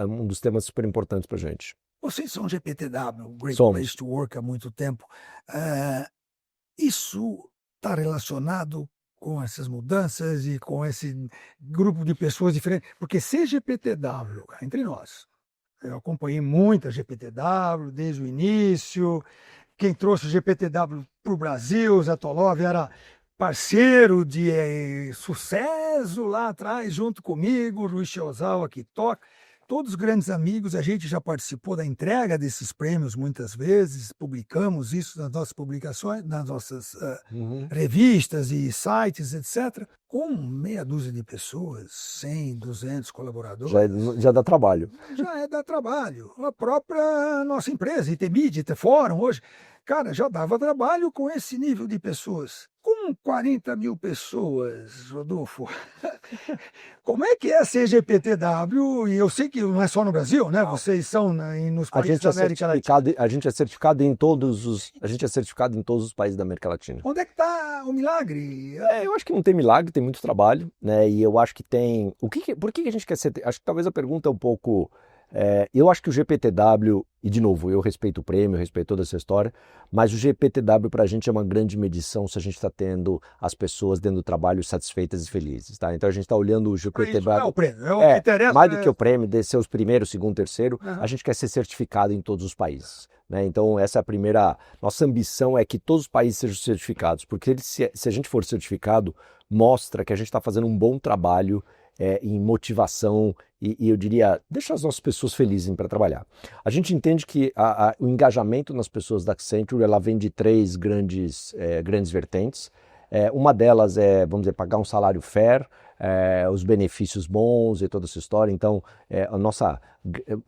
um dos temas super importantes para a gente. Vocês são GPTW, Great Place to Work, há muito tempo. Isso está relacionado com essas mudanças e com esse grupo de pessoas diferentes? Porque ser GPTW, entre nós, eu acompanhei muita GPTW desde o início. Quem trouxe o GPTW para o Brasil, Zé Tolov, era parceiro de sucesso lá atrás, junto comigo, Ruiz Chiozal aqui toca, todos grandes amigos, a gente já participou da entrega desses prêmios muitas vezes, publicamos isso nas nossas publicações, nas nossas revistas e sites, etc. Com meia dúzia de pessoas, 100, 200 colaboradores. Já dá trabalho. Já dá trabalho. A própria nossa empresa, ITMID, IT-Fórum, hoje, cara, já dava trabalho com esse nível de pessoas. Com 40 mil pessoas, Rodolfo, como é que é ser GPTW? E eu sei que não é só no Brasil, né? Vocês são nos países da América Latina. A gente é certificado em todos os países da América Latina. Onde é que está o milagre? Eu acho que não tem milagre, tem muito trabalho, né? E eu acho que tem... Por que a gente quer ser... Acho que talvez a pergunta é um pouco... Eu acho que o GPTW, e de novo, eu respeito o prêmio, eu respeito toda essa história, mas o GPTW para a gente é uma grande medição se a gente está tendo as pessoas dentro do trabalho satisfeitas e felizes, tá? Então a gente está olhando o GPTW... Isso é o prêmio, é o que interessa. Mais do que o prêmio, de ser os primeiro, segundo, terceiro, a gente quer ser certificado em todos os países, né? Então essa é a primeira... Nossa ambição é que todos os países sejam certificados, porque se a gente for certificado, mostra que a gente está fazendo um bom trabalho em motivação e eu diria, deixa as nossas pessoas felizes para trabalhar. A gente entende que o engajamento nas pessoas da Accenture, ela vem de três grandes vertentes. Uma delas é, vamos dizer, pagar um salário fair, os benefícios bons e toda essa história. Então,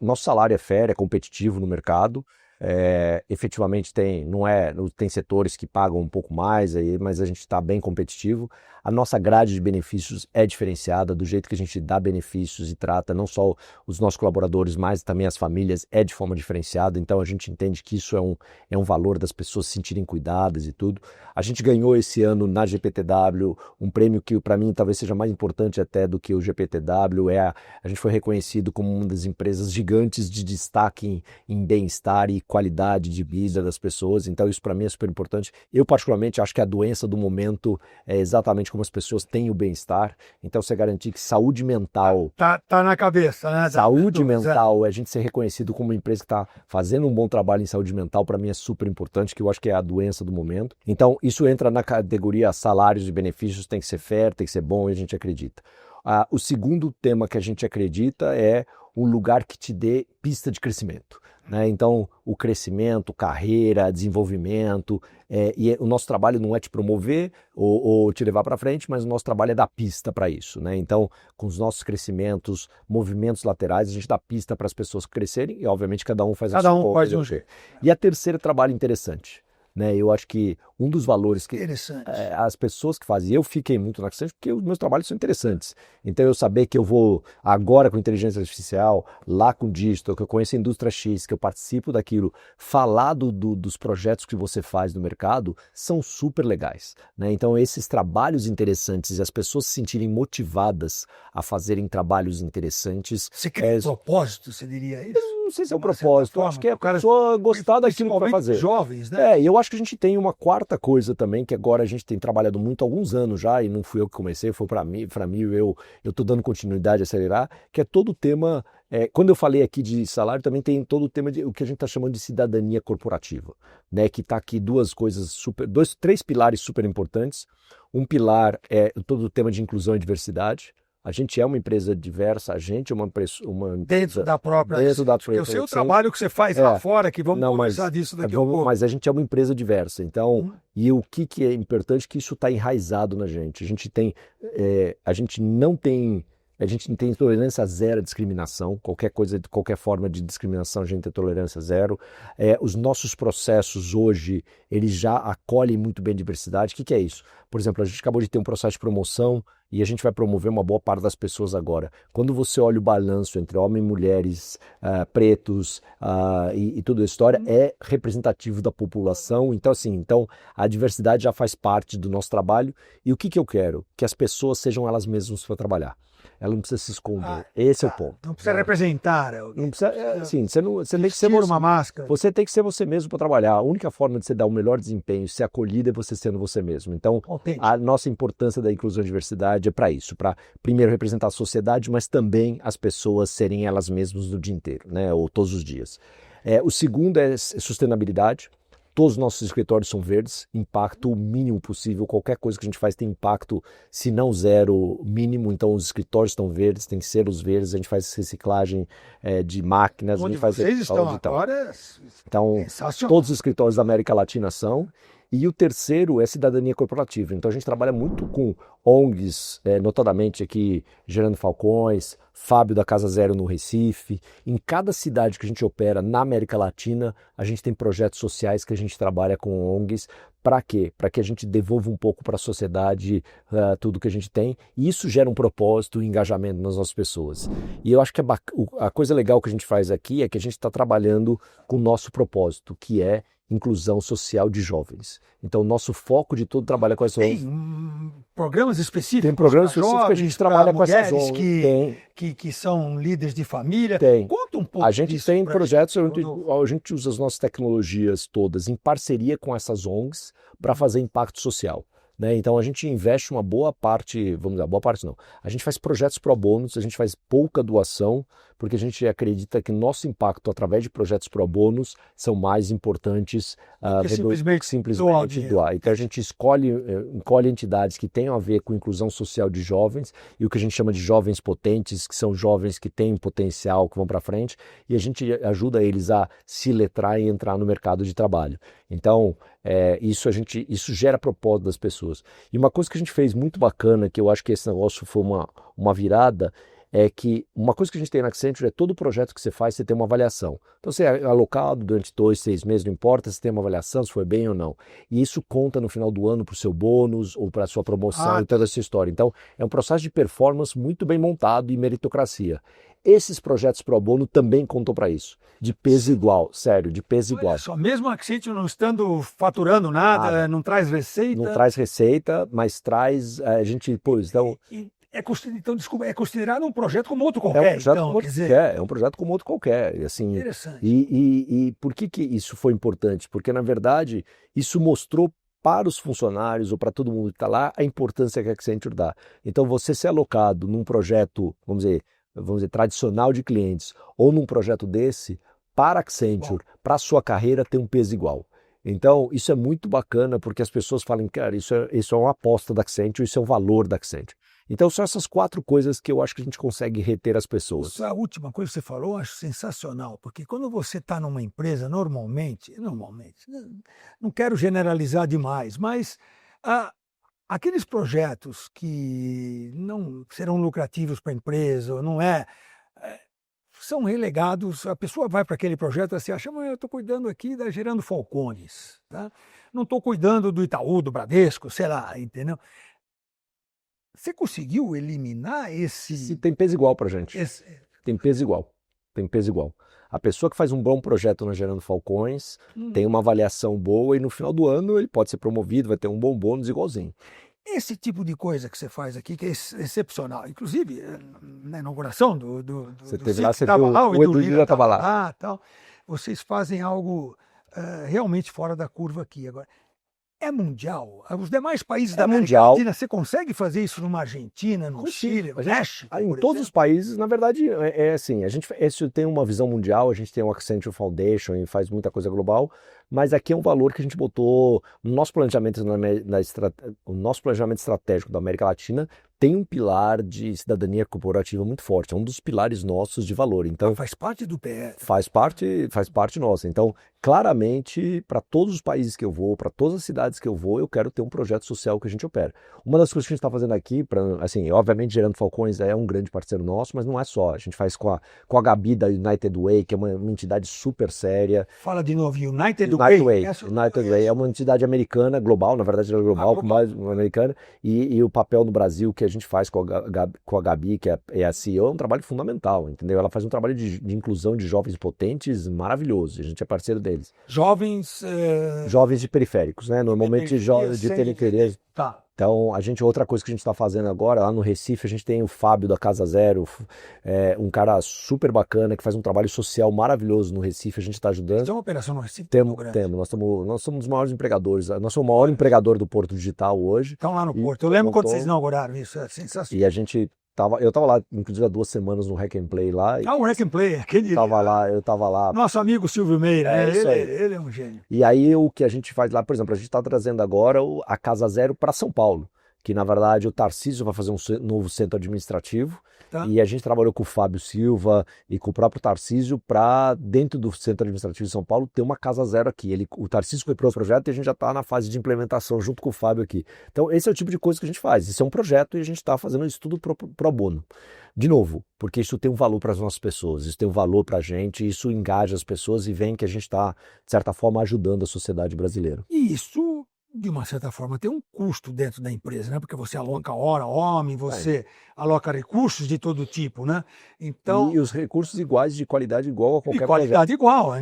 nosso salário é fair, é competitivo no mercado. Efetivamente tem setores que pagam um pouco mais, mas a gente está bem competitivo. A nossa grade de benefícios é diferenciada, do jeito que a gente dá benefícios e trata não só os nossos colaboradores, mas também as famílias, é de forma diferenciada. Então a gente entende que isso é um valor das pessoas se sentirem cuidadas e tudo. A gente ganhou esse ano na GPTW um prêmio que para mim talvez seja mais importante até do que o GPTW. A gente foi reconhecido como uma das empresas gigantes de destaque em bem-estar e qualidade de vida das pessoas. Então isso para mim é super importante. Eu particularmente acho que a doença do momento é exatamente como as pessoas têm o bem-estar. Então você garantir que saúde mental... Tá na cabeça, né? Saúde mental, a gente ser reconhecido como uma empresa que está fazendo um bom trabalho em saúde mental, para mim é super importante, que eu acho que é a doença do momento. Então isso entra na categoria salários e benefícios, tem que ser fair, tem que ser bom, e a gente acredita. O segundo tema que a gente acredita é um lugar que te dê pista de crescimento, né? Então, o crescimento, carreira, desenvolvimento, e o nosso trabalho não é te promover ou te levar para frente, mas o nosso trabalho é dar pista para isso, né? Então, com os nossos crescimentos, movimentos laterais, a gente dá pista para as pessoas crescerem e, obviamente, cada um faz a sua Cada um faz um jeito. E a terceira, trabalho interessante. Né, eu acho que um dos valores que as pessoas que fazem, eu fiquei muito na Accenture porque os meus trabalhos são interessantes. Então eu saber que eu vou agora com inteligência artificial, lá com digital, que eu conheço a indústria X, que eu participo daquilo, falar dos projetos que você faz no mercado, são super legais. Né? Então esses trabalhos interessantes e as pessoas se sentirem motivadas a fazerem trabalhos interessantes... Você cria propósito, você diria isso? Não sei se é um propósito, eu acho que é a pessoa gostar daquilo que vai fazer. Jovens, né? E eu acho que a gente tem uma quarta coisa também, que agora a gente tem trabalhado muito há alguns anos já, e não fui eu que comecei, foi para mim, eu estou dando continuidade a acelerar, que é todo o tema, quando eu falei aqui de salário, também tem todo o tema de o que a gente está chamando de cidadania corporativa, né? Que está aqui três pilares super importantes. Um pilar é todo o tema de inclusão e diversidade. A gente é uma empresa diversa, a gente é uma empresa... Dentro da própria... Porque o seu trabalho que você faz lá fora, que vamos conversar disso daqui a pouco. Mas a gente é uma empresa diversa, então... E o que é importante é que isso está enraizado na gente. A gente não tem tolerância zero à discriminação, qualquer forma de discriminação, a gente tem tolerância zero. Os nossos processos hoje, eles já acolhem muito bem a diversidade. O que é isso? Por exemplo, a gente acabou de ter um processo de promoção e a gente vai promover uma boa parte das pessoas agora. Quando você olha o balanço entre homens e mulheres, pretos e toda a história, é representativo da população. Então, a diversidade já faz parte do nosso trabalho. E o que eu quero? Que as pessoas sejam elas mesmas para trabalhar. Ela não precisa se esconder. Esse é o ponto. Não precisa representar. Não precisa, você tem que ser uma máscara. Você tem que ser você mesmo para trabalhar. A única forma de você dar o melhor desempenho, ser acolhido, é você sendo você mesmo. Então, a nossa importância da inclusão e diversidade é para isso, para primeiro representar a sociedade, mas também as pessoas serem elas mesmas no dia inteiro, né? Ou todos os dias. O segundo é sustentabilidade. Todos os nossos escritórios são verdes, impacto o mínimo possível, qualquer coisa que a gente faz tem impacto, se não zero, mínimo. Então os escritórios estão verdes, tem que ser os verdes, a gente faz reciclagem de máquinas. Onde a gente faz vocês estão agora? Então, todos os escritórios da América Latina são. E o terceiro é cidadania corporativa. Então a gente trabalha muito com ONGs, notadamente aqui Gerando Falcões, Fábio da Casa Zero no Recife. Em cada cidade que a gente opera na América Latina, a gente tem projetos sociais que a gente trabalha com ONGs. Para quê? Para que a gente devolva um pouco para a sociedade tudo que a gente tem. E isso gera um propósito e engajamento nas nossas pessoas. E eu acho que a coisa legal que a gente faz aqui é que a gente está trabalhando com o nosso propósito, que é inclusão social de jovens. Então, o nosso foco de todo trabalho é com essas ONGs. Tem programas específicos? Tem programas específicos que a gente trabalha com essas ONGs. Que são líderes de família. Tem. Conta um pouco A gente disso tem pra projetos, gente. a gente usa as nossas tecnologias todas em parceria com essas ONGs para fazer impacto social. Né? Então a gente investe uma boa parte, vamos dizer, boa parte não. A gente faz projetos pro bono, a gente faz pouca doação, porque a gente acredita que nosso impacto através de projetos pro bonos são mais importantes simplesmente doar. Então a gente escolhe entidades que tenham a ver com inclusão social de jovens e o que a gente chama de jovens potentes, que são jovens que têm potencial, que vão para frente, e a gente ajuda eles a se letrar e entrar no mercado de trabalho. Então, isso gera propósito das pessoas. E uma coisa que a gente fez muito bacana, que eu acho que esse negócio foi uma virada, é que uma coisa que a gente tem na Accenture é todo projeto que você faz, você tem uma avaliação. Então você é alocado durante 2, 6 meses, não importa se tem uma avaliação, se foi bem ou não. E isso conta no final do ano para o seu bônus ou para a sua promoção e toda essa história. Então é um processo de performance muito bem montado e meritocracia. Esses projetos pro bono também contam para isso. De peso igual, sério, de peso igual. Só mesmo a Accenture não estando faturando nada, não traz receita. Não traz receita, mas traz, a gente, então... Desculpa, é considerado um projeto como outro qualquer. É um projeto como outro qualquer. Assim, interessante. E por que isso foi importante? Porque, na verdade, isso mostrou para os funcionários ou para todo mundo que está lá a importância que a Accenture dá. Então, você ser alocado num projeto, vamos dizer, tradicional de clientes ou num projeto desse, para a Accenture, para a sua carreira, tem um peso igual. Então, isso é muito bacana porque as pessoas falam, cara, isso é uma aposta da Accenture, isso é um valor da Accenture. Então, são essas 4 coisas que eu acho que a gente consegue reter as pessoas. Essa última coisa que você falou, eu acho sensacional, porque quando você está numa empresa, normalmente, não quero generalizar demais, mas aqueles projetos que não serão lucrativos para a empresa, são relegados, a pessoa vai para aquele projeto e assim, acha, mas eu estou cuidando aqui da Gerando Falcones, tá? Não estou cuidando do Itaú, do Bradesco, sei lá, entendeu? Você conseguiu eliminar esse... Tem peso igual para a gente. Tem peso igual. Tem peso igual. A pessoa que faz um bom projeto na Gerando Falcões tem uma avaliação boa e no final do ano ele pode ser promovido, vai ter um bom bônus igualzinho. Esse tipo de coisa que você faz aqui, que é excepcional, inclusive na inauguração você teve lá, você viu, o Edu já estava lá. Tal. Vocês fazem algo realmente fora da curva aqui agora. É mundial? Os demais países da América Latina, você consegue fazer isso numa Argentina, no Chile, no México? Em todos os países, na verdade, assim, a gente tem uma visão mundial, a gente tem o Accenture Foundation e faz muita coisa global, mas aqui é um valor que a gente botou no nosso planejamento, o nosso planejamento estratégico da América Latina tem um pilar de cidadania corporativa muito forte, é um dos pilares nossos de valor. Então faz parte do PR. Faz parte nossa. Então, claramente, para todos os países que eu vou, para todas as cidades que eu vou, eu quero ter um projeto social que a gente opera. Uma das coisas que a gente está fazendo aqui, assim, obviamente, Gerando Falcões é um grande parceiro nosso, mas não é só. A gente faz com a Gabi da United Way, que é uma entidade super séria. Fala de novo, United Way. United Way é uma entidade americana, global, na verdade ela é global, mais americana, e o papel no Brasil que a gente faz com a Gabi, que é a CEO, é um trabalho fundamental, entendeu? Ela faz um trabalho de inclusão de jovens potentes maravilhoso, a gente é parceiro deles. Jovens de periféricos, né? Normalmente jovens de periferia. Tá. Então, outra coisa que a gente está fazendo agora, lá no Recife, a gente tem o Fábio da Casa Zero, um cara super bacana, que faz um trabalho social maravilhoso no Recife, a gente está ajudando. Tem uma operação no Recife? Temos, nós somos os maiores empregadores, nós somos o maior empregador do Porto Digital hoje. Estão lá no Porto, eu lembro quando vocês inauguraram isso, é sensacional. E a gente... Eu estava lá, inclusive, há 2 semanas no Hack and Play lá. O Hack and Play, aquele... Eu estava lá. Nosso amigo Silvio Meira, ele é um gênio. E aí o que a gente faz lá, por exemplo, a gente está trazendo agora a Casa Zero para São Paulo, que na verdade o Tarcísio vai fazer um novo centro administrativo. Tá. E a gente trabalhou com o Fábio Silva e com o próprio Tarcísio para, dentro do Centro Administrativo de São Paulo, ter uma Casa Zero aqui. O Tarcísio comprou o projeto e a gente já está na fase de implementação junto com o Fábio aqui. Então esse é o tipo de coisa que a gente faz. Isso é um projeto e a gente está fazendo isso tudo pro bono. De novo, porque isso tem um valor para as nossas pessoas, isso tem um valor para a gente, isso engaja as pessoas e vem que a gente está, de certa forma, ajudando a sociedade brasileira. E isso... de uma certa forma, tem um custo dentro da empresa, né? Porque você aloca hora, homem, você aloca recursos de todo tipo, né? Então, e os recursos iguais, de qualidade igual a qualquer projeto. De qualidade igual,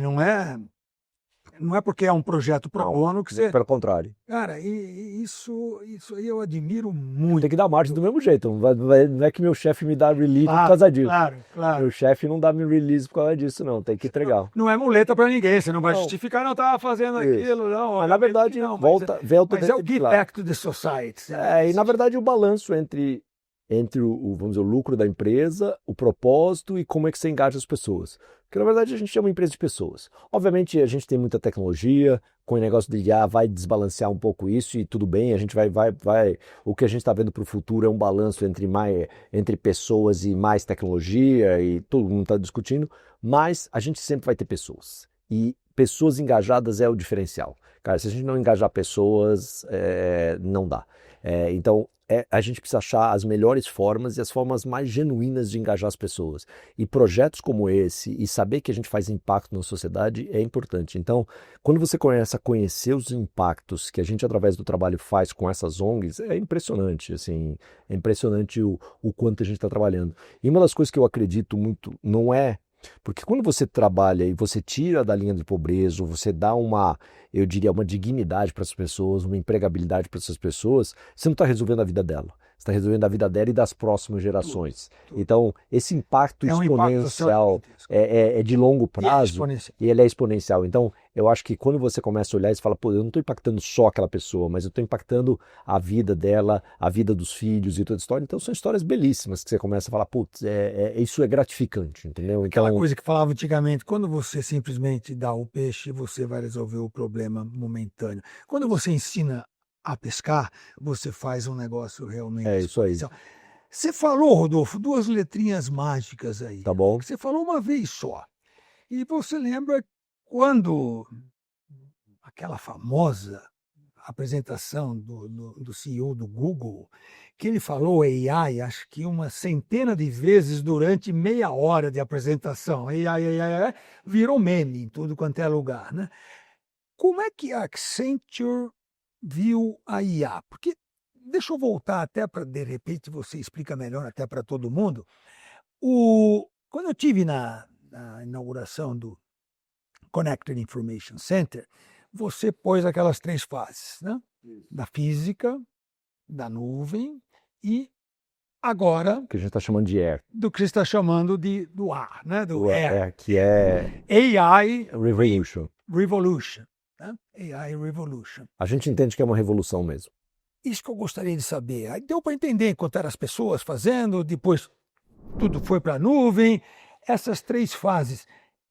Não é porque é um projeto pro bono que você... Pelo contrário. Cara, isso aí eu admiro muito. Tem que dar margem do mesmo jeito. Não é que meu chefe me dá release por causa disso. Claro. Meu chefe não dá me release por causa disso, não. Tem que entregar. Não é muleta para ninguém. Você não vai justificar, não estava fazendo aquilo, não. Mas na verdade, volta mas é o give back to the society. E na verdade o balanço entre vamos dizer, o lucro da empresa, o propósito e como é que você engaja as pessoas. Porque na verdade a gente é uma empresa de pessoas. Obviamente a gente tem muita tecnologia, com o negócio de IA vai desbalancear um pouco isso e tudo bem, a gente vai o que a gente está vendo para o futuro é um balanço entre pessoas e mais tecnologia e todo mundo está discutindo, mas a gente sempre vai ter pessoas. E pessoas engajadas é o diferencial. Cara, se a gente não engajar pessoas, não dá. Então, a gente precisa achar as melhores formas e as formas mais genuínas de engajar as pessoas. E projetos como esse, e saber que a gente faz impacto na sociedade é importante. Então, quando você começa a conhecer os impactos que a gente, através do trabalho, faz com essas ONGs, é impressionante. Assim, é impressionante o quanto a gente está trabalhando. E uma das coisas que eu acredito muito não é... Porque quando você trabalha e você tira da linha de pobreza, você dá eu diria, uma dignidade para as pessoas, uma empregabilidade para essas pessoas, você não está resolvendo a vida dela. Você está resolvendo a vida dela e das próximas gerações. Então, esse impacto exponencial é de longo prazo e ele é exponencial. Então, eu acho que quando você começa a olhar e fala, pô, eu não estou impactando só aquela pessoa, mas eu estou impactando a vida dela, a vida dos filhos e toda a história. Então, são histórias belíssimas que você começa a falar, putz, isso é gratificante, entendeu? Aquela coisa que falava antigamente, quando você simplesmente dá o peixe, você vai resolver o problema momentâneo. Quando você ensina a pescar, você faz um negócio realmente especial. Isso aí. Você falou, Rodolfo, 2 letrinhas mágicas aí. Tá bom. Você falou uma vez só. E você lembra quando aquela famosa apresentação do CEO do Google, que ele falou AI, acho que uma centena de vezes durante meia hora de apresentação. AI, virou meme em tudo quanto é lugar, né? Como é que a Accenture viu a IA? Porque, deixa eu voltar até para, de repente, você explica melhor até para todo mundo. Quando eu estive na inauguração do Connected Information Center, você pôs aquelas 3 fases, né? Da física, da nuvem e agora... que a gente está chamando de air. Do que você está chamando do ar, né? Do air. Que é... AI... Revolution. Né? AI Revolution. A gente entende que é uma revolução mesmo. Isso que eu gostaria de saber. Aí deu para entender enquanto eram as pessoas fazendo, depois tudo foi para a nuvem. Essas 3 fases.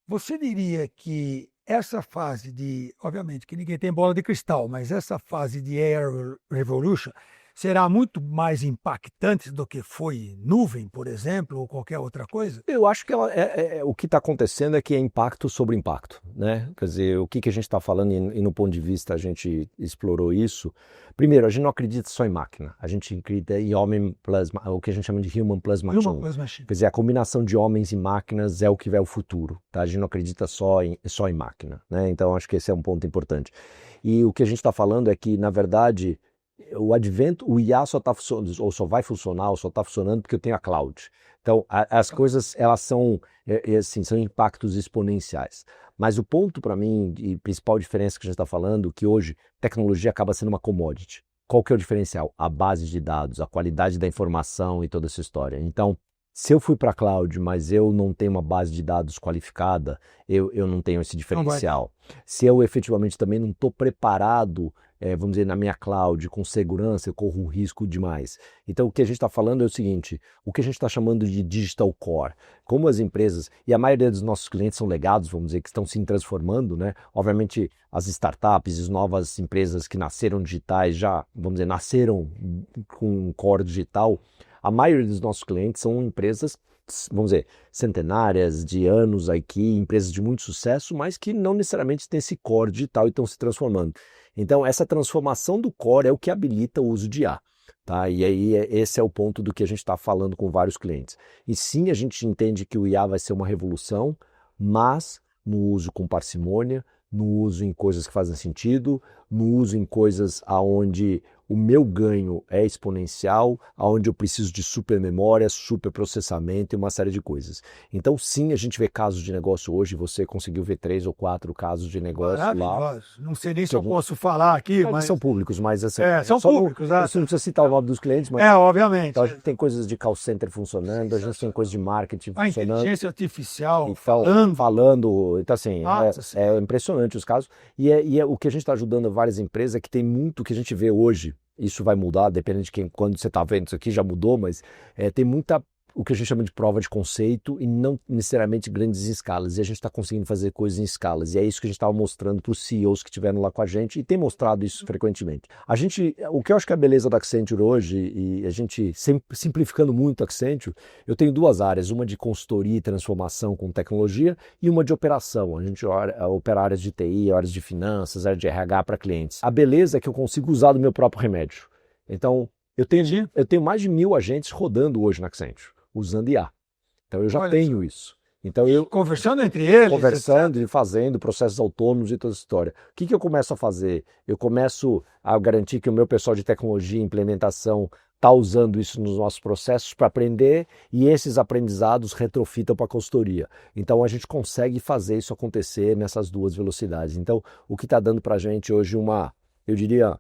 Você diria que essa fase de... Obviamente que ninguém tem bola de cristal, mas essa fase de AI Revolution será muito mais impactante do que foi nuvem, por exemplo, ou qualquer outra coisa? Eu acho que o que está acontecendo é que é impacto sobre impacto, né? Quer dizer, o que a gente está falando e no ponto de vista a gente explorou isso. Primeiro, a gente não acredita só em máquina, a gente acredita em homem plus, o que a gente chama de human plus machine. Quer dizer, a combinação de homens e máquinas é o que vai ao futuro, tá? A gente não acredita só em máquina, né? Então acho que esse é um ponto importante. E o que a gente está falando é que, na verdade, o IA só está funcionando, ou só vai funcionar, ou só está funcionando porque eu tenho a cloud. Então, as coisas, elas são impactos exponenciais. Mas o ponto para mim, e principal diferença que a gente está falando, que hoje tecnologia acaba sendo uma commodity. Qual que é o diferencial? A base de dados, a qualidade da informação e toda essa história. Então, se eu fui para a cloud, mas eu não tenho uma base de dados qualificada, eu não tenho esse diferencial. Se eu efetivamente também não estou preparado, vamos dizer, na minha cloud, com segurança, eu corro um risco demais. Então, o que a gente está falando é o seguinte, o que a gente está chamando de digital core, como as empresas, e a maioria dos nossos clientes são legados, vamos dizer, que estão se transformando, né? Obviamente, as startups, as novas empresas que nasceram digitais já, vamos dizer, nasceram com um core digital. A maioria dos nossos clientes são empresas, vamos dizer, centenárias de anos aqui, empresas de muito sucesso, mas que não necessariamente têm esse core digital e estão se transformando. Então, essa transformação do core é o que habilita o uso de IA. Tá? E aí, esse é o ponto do que a gente está falando com vários clientes. E sim, a gente entende que o IA vai ser uma revolução, mas no uso com parcimônia, no uso em coisas que fazem sentido, no uso em coisas onde o meu ganho é exponencial, onde eu preciso de super memória, super processamento e uma série de coisas. Então, sim, a gente vê casos de negócio hoje, você conseguiu ver 3 ou 4 casos de negócio lá. Não sei nem se eu posso falar aqui, mas... São públicos, mas assim... são públicos. Você não precisa citar o nome dos clientes, mas... obviamente. Então, a gente tem coisas de call center funcionando, a gente tem coisas de marketing a funcionando. Inteligência artificial então, falando. Então, assim, Nossa, impressionante os casos. E o que a gente está ajudando várias empresas é que tem muito que a gente vê hoje. Isso vai mudar, dependendo de quando você está vendo isso aqui, já mudou, mas tem muita, o que a gente chama de prova de conceito e não necessariamente grandes escalas. E a gente está conseguindo fazer coisas em escalas. E é isso que a gente estava mostrando para os CEOs que estiveram lá com a gente e tem mostrado isso frequentemente. O que eu acho que é a beleza da Accenture hoje, e a gente simplificando muito a Accenture, eu tenho 2 áreas, uma de consultoria e transformação com tecnologia e uma de operação. A gente opera áreas de TI, áreas de finanças, áreas de RH para clientes. A beleza é que eu consigo usar do meu próprio remédio. Então, eu tenho mais de 1.000 agentes rodando hoje na Accenture, usando IA. Então eu já tenho isso. Então conversando entre eles. Conversando e fazendo processos autônomos e toda essa história. O que eu começo a fazer? Eu começo a garantir que o meu pessoal de tecnologia e implementação está usando isso nos nossos processos para aprender e esses aprendizados retrofitam para a consultoria. Então a gente consegue fazer isso acontecer nessas 2 velocidades. Então o que está dando para a gente hoje eu diria,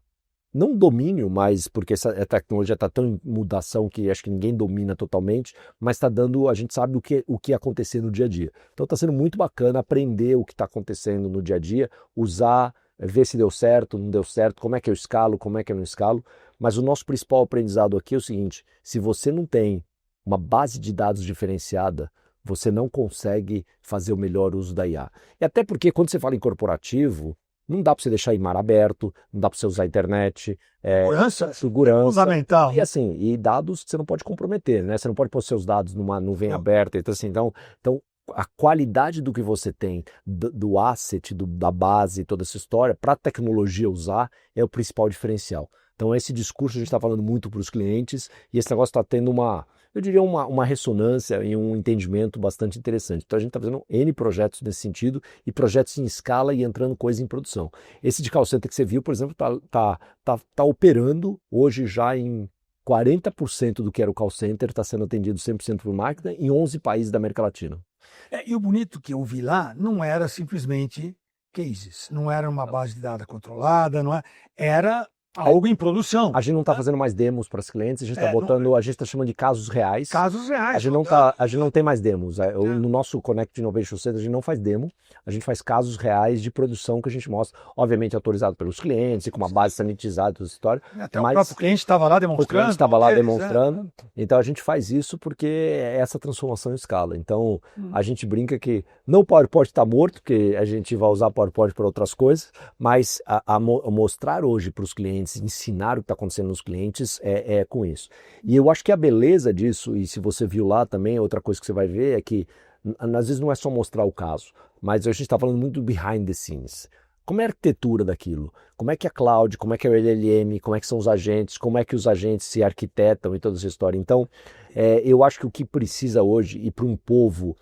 não domínio, mas porque a tecnologia está tão em mudação que acho que ninguém domina totalmente, mas está dando, a gente sabe o que acontecer no dia a dia. Então está sendo muito bacana aprender o que está acontecendo no dia a dia, usar, ver se deu certo, não deu certo, como é que eu escalo, como é que eu não escalo. Mas o nosso principal aprendizado aqui é o seguinte: se você não tem uma base de dados diferenciada, você não consegue fazer o melhor uso da IA. E até porque quando você fala em corporativo, não dá para você deixar em mar aberto, não dá para você usar a internet. Segurança. Fundamental. E assim, e dados você não pode comprometer, né? Você não pode pôr seus dados numa nuvem aberta. Então, assim, então a qualidade do que você tem, do asset, da base, toda essa história, para a tecnologia usar, é o principal diferencial. Então, esse discurso a gente está falando muito para os clientes e esse negócio está tendo eu diria uma ressonância e um entendimento bastante interessante. Então a gente está fazendo N projetos nesse sentido e projetos em escala e entrando coisa em produção. Esse de call center que você viu, por exemplo, tá operando hoje já em 40% do que era o call center, está sendo atendido 100% por máquina em 11 países da América Latina. E o bonito que eu vi lá não era simplesmente cases, não era uma base de dados controlada, era algo em produção. A gente não está fazendo mais demos para os clientes, a gente está botando, a gente está chamando de casos reais. Casos reais. A gente não tem mais demos. No nosso Connect Innovation Center a gente não faz demo, a gente faz casos reais de produção que a gente mostra, obviamente autorizado pelos clientes e com uma base sanitizada, toda essa história. Até o próprio cliente estava lá demonstrando. O cliente estava lá demonstrando. Então a gente faz isso porque é essa transformação em escala. Então a gente brinca que não o PowerPoint está morto, porque a gente vai usar PowerPoint para outras coisas, mas a mostrar hoje para os clientes, ensinar o que está acontecendo nos clientes é com isso. E eu acho que a beleza disso, e se você viu lá também, outra coisa que você vai ver é que às vezes não é só mostrar o caso, mas a gente está falando muito do behind the scenes. Como é a arquitetura daquilo? Como é que é a cloud? Como é que é o LLM? Como é que são os agentes? Como é que os agentes se arquitetam e toda essa história? Então, eu acho que o que precisa hoje, e para um povo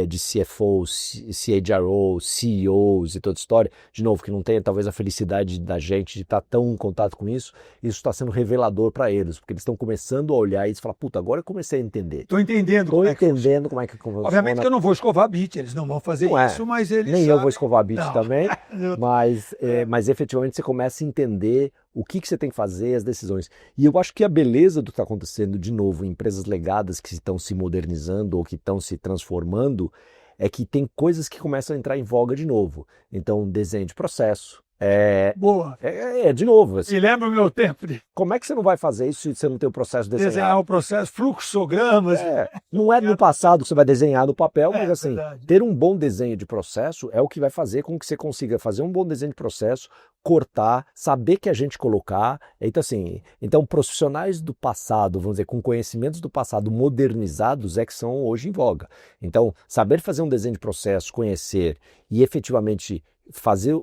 de CFOs, CHRO, CEOs e toda a história, de novo, que não tenha talvez a felicidade da gente de estar tão em contato com isso está sendo revelador para eles, porque eles estão começando a olhar e falar, puta, agora eu comecei a entender. Estou entendendo. Como é que funciona. Obviamente que eu não vou escovar bit, eles não vão fazer isso, mas eles nem sabem. eu vou escovar bit também, mas efetivamente você começa a entender o que você tem que fazer, as decisões. E eu acho que a beleza do que está acontecendo, de novo, em empresas legadas que estão se modernizando ou que estão se transformando, é que tem coisas que começam a entrar em voga de novo. Então, desenho de processo. Boa. De novo. Assim, e lembra o meu tempo. Como é que você não vai fazer isso se você não tem o processo desenhado? Desenhar o processo, fluxogramas. Não é no passado que você vai desenhar no papel, mas assim, ter um bom desenho de processo é o que vai fazer com que você consiga fazer um bom desenho de processo, cortar, saber que a gente colocar. Então profissionais do passado, vamos dizer, com conhecimentos do passado modernizados é que são hoje em voga. Então, saber fazer um desenho de processo, conhecer e efetivamente fazer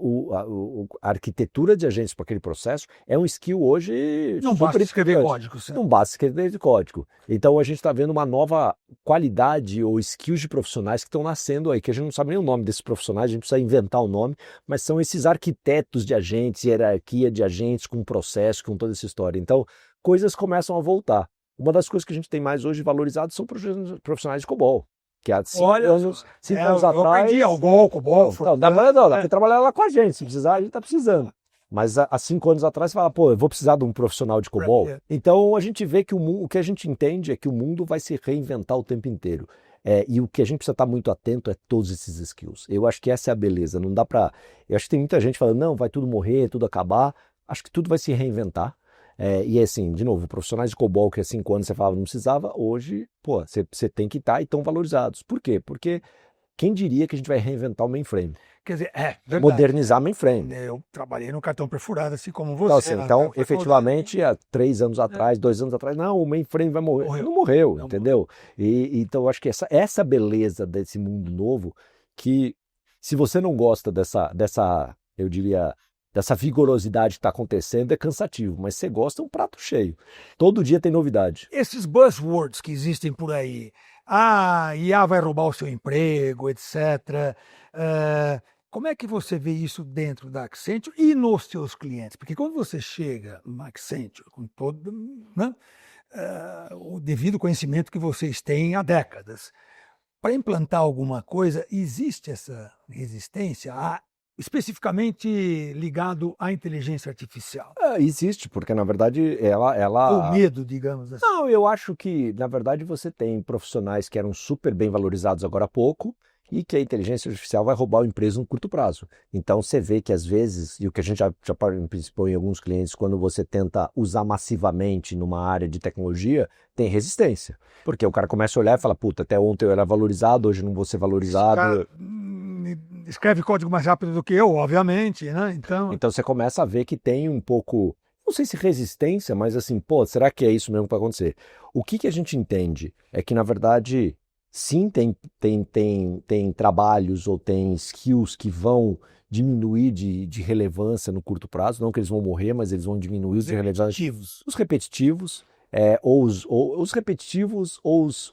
a arquitetura de agentes para aquele processo é um skill hoje Não basta escrever código. Não basta escrever código. Então a gente está vendo uma nova qualidade ou skills de profissionais que estão nascendo aí, que a gente não sabe nem o nome desses profissionais, a gente precisa inventar o nome, mas são esses arquitetos de agentes, hierarquia de agentes com processo, com toda essa história. Então coisas começam a voltar. Uma das coisas que a gente tem mais hoje valorizado são profissionais de COBOL. Que há 5 anos atrás... Eu aprendi COBOL. Não, dá para trabalhar lá com a gente, se precisar, a gente está precisando. Mas há 5 anos atrás, você fala, pô, eu vou precisar de um profissional de COBOL. Então a gente vê que o que a gente entende é que o mundo vai se reinventar o tempo inteiro. E o que a gente precisa estar muito atento é todos esses skills. Eu acho que essa é a beleza. Não dá para... Eu acho que tem muita gente falando, não, vai tudo morrer, tudo acabar. Acho que tudo vai se reinventar. E assim, de novo, profissionais de COBOL que há 5 anos você falava não precisava, hoje, pô, você tem que estar e estão valorizados. Por quê? Porque quem diria que a gente vai reinventar o mainframe? Quer dizer, verdade. Modernizar mainframe. Eu trabalhei no cartão perfurado, assim como você. Então efetivamente, há 3 anos atrás, 2 anos atrás, não, o mainframe vai morrer. Não morreu, entendeu? Então eu acho que essa beleza desse mundo novo, que se você não gosta dessa, eu diria... dessa vigorosidade que está acontecendo é cansativo, mas você gosta é um prato cheio. Todo dia tem novidade. Esses buzzwords que existem por aí, IA vai roubar o seu emprego, etc. Como é que você vê isso dentro da Accenture e nos seus clientes? Porque quando você chega na Accenture, com todo o devido conhecimento que vocês têm há décadas, para implantar alguma coisa, existe essa resistência especificamente ligado à inteligência artificial? Existe, porque na verdade ela... Ou medo, digamos assim. Não, eu acho que na verdade você tem profissionais que eram super bem valorizados agora há pouco e que a inteligência artificial vai roubar o emprego no curto prazo. Então você vê que às vezes, e o que a gente já participou em alguns clientes, quando você tenta usar massivamente numa área de tecnologia, tem resistência. Porque o cara começa a olhar e fala, puta, até ontem eu era valorizado, hoje não vou ser valorizado. Escreve código mais rápido do que eu, obviamente, né? Então você começa a ver que tem um pouco, não sei se resistência, mas assim, pô, será que é isso mesmo que vai acontecer? O que a gente entende é que, na verdade, sim, tem trabalhos ou tem skills que vão diminuir de relevância no curto prazo, não que eles vão morrer, mas eles vão diminuir de relevância. Os repetitivos. Os repetitivos, os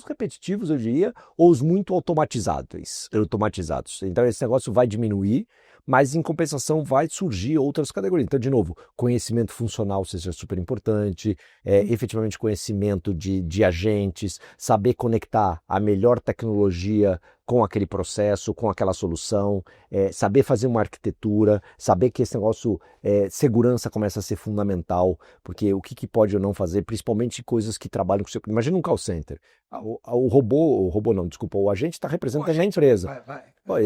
repetitivos, eu diria, ou os muito automatizados. Então esse negócio vai diminuir, mas em compensação vai surgir outras categorias. Então, de novo, conhecimento funcional seja super importante, efetivamente conhecimento de agentes, saber conectar a melhor tecnologia com aquele processo, com aquela solução, saber fazer uma arquitetura, saber que esse negócio, segurança começa a ser fundamental, porque o que pode ou não fazer, principalmente coisas que trabalham com o seu... Imagina um call center. O agente está representando a empresa.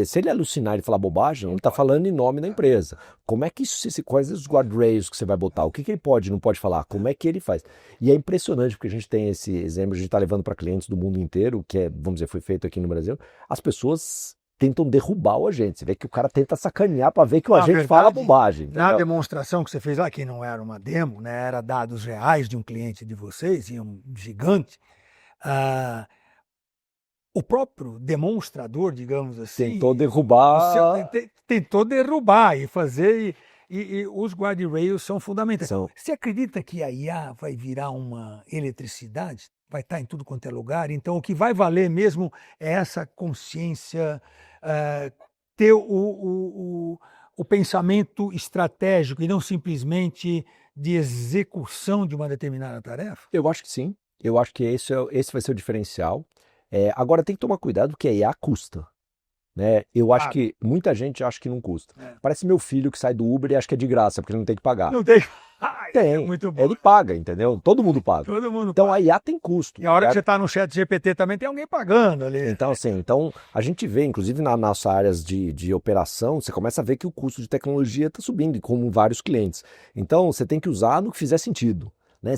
Se ele alucinar e falar bobagem, ele está falando em nome da empresa. Como é que quais os guardrails que você vai botar? O que ele pode e não pode falar? Como é que ele faz? E é impressionante, porque a gente tem esse exemplo, a gente está levando para clientes do mundo inteiro, que vamos dizer, foi feito aqui no Brasil. As pessoas tentam derrubar o agente. Você vê que o cara tenta sacanear para ver que o agente fala bobagem. Na demonstração que você fez lá, que não era uma demo, né, era dados reais de um cliente de vocês, e um gigante, o próprio demonstrador, digamos assim... Tentou derrubar... Tentou derrubar e fazer... E os guardrails são fundamentais. Você acredita que a IA vai virar uma eletricidade? Vai estar em tudo quanto é lugar? Então, o que vai valer mesmo é essa consciência, ter o pensamento estratégico e não simplesmente de execução de uma determinada tarefa? Eu acho que sim. Eu acho que esse vai ser o diferencial. Agora tem que tomar cuidado porque a IA custa. Né? Eu acho que muita gente acha que não custa. Parece meu filho que sai do Uber e acha que é de graça, porque ele não tem que pagar. Não tem. Tem, muito bom. Ele paga, entendeu? Todo mundo paga. Então a IA tem custo. E a hora que você está no chat GPT também tem alguém pagando ali. Então assim, a gente vê, inclusive nas nossas áreas de operação, você começa a ver que o custo de tecnologia está subindo, com vários clientes. Então você tem que usar no que fizer sentido. Né?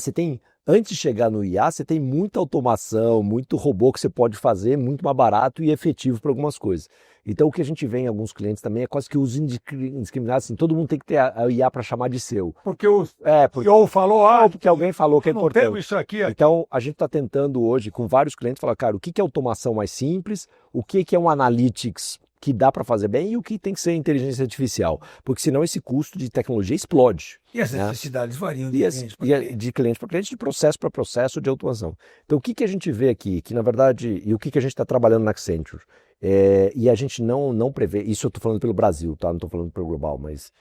Antes de chegar no IA, você tem muita automação, muito robô que você pode fazer, muito mais barato e efetivo para algumas coisas. Então o que a gente vê em alguns clientes também é quase que uso indiscriminado, assim, todo mundo tem que ter a IA para chamar de seu. Porque o CEO falou, porque alguém falou que é importante. Temos isso aqui. Então a gente está tentando hoje, com vários clientes, falar, cara, o que é automação mais simples, o que é um analytics que dá para fazer bem e o que tem que ser inteligência artificial, porque senão esse custo de tecnologia explode. E as necessidades variam de cliente para cliente, de processo para processo, de automação. Então, o que a gente vê aqui, que na verdade, e o que a gente está trabalhando na Accenture, e a gente não prevê, isso eu estou falando pelo Brasil, tá? Não estou falando pelo global, mas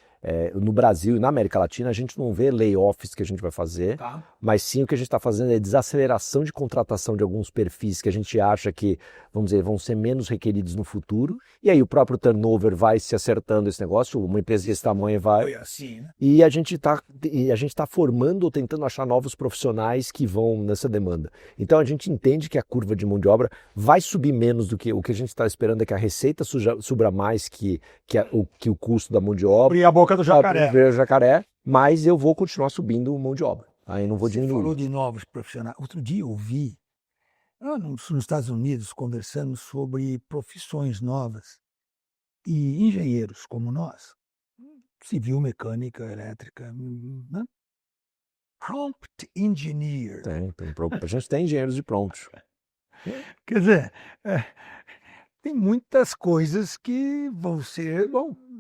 no Brasil e na América Latina a gente não vê layoffs que a gente vai fazer, tá, mas sim o que a gente está fazendo é desaceleração de contratação de alguns perfis que a gente acha que, vamos dizer, vão ser menos requeridos no futuro, e aí o próprio turnover vai se acertando esse negócio, uma empresa desse tamanho vai... Foi assim, né? E a gente está formando ou tentando achar novos profissionais que vão nessa demanda. Então a gente entende que a curva de mão de obra vai subir menos do que o que a gente está esperando é que a receita suba mais que o custo da mão de obra. E a boca do jacaré. O jacaré, mas eu vou continuar subindo mão de obra. Aí não vou diminuir. Você falou de novos profissionais. Outro dia eu vi, nos Estados Unidos, conversando sobre profissões novas e engenheiros como nós, civil, mecânica, elétrica, né? Prompt engineer. A gente tem engenheiros de prompt. Quer dizer, tem muitas coisas que vão ser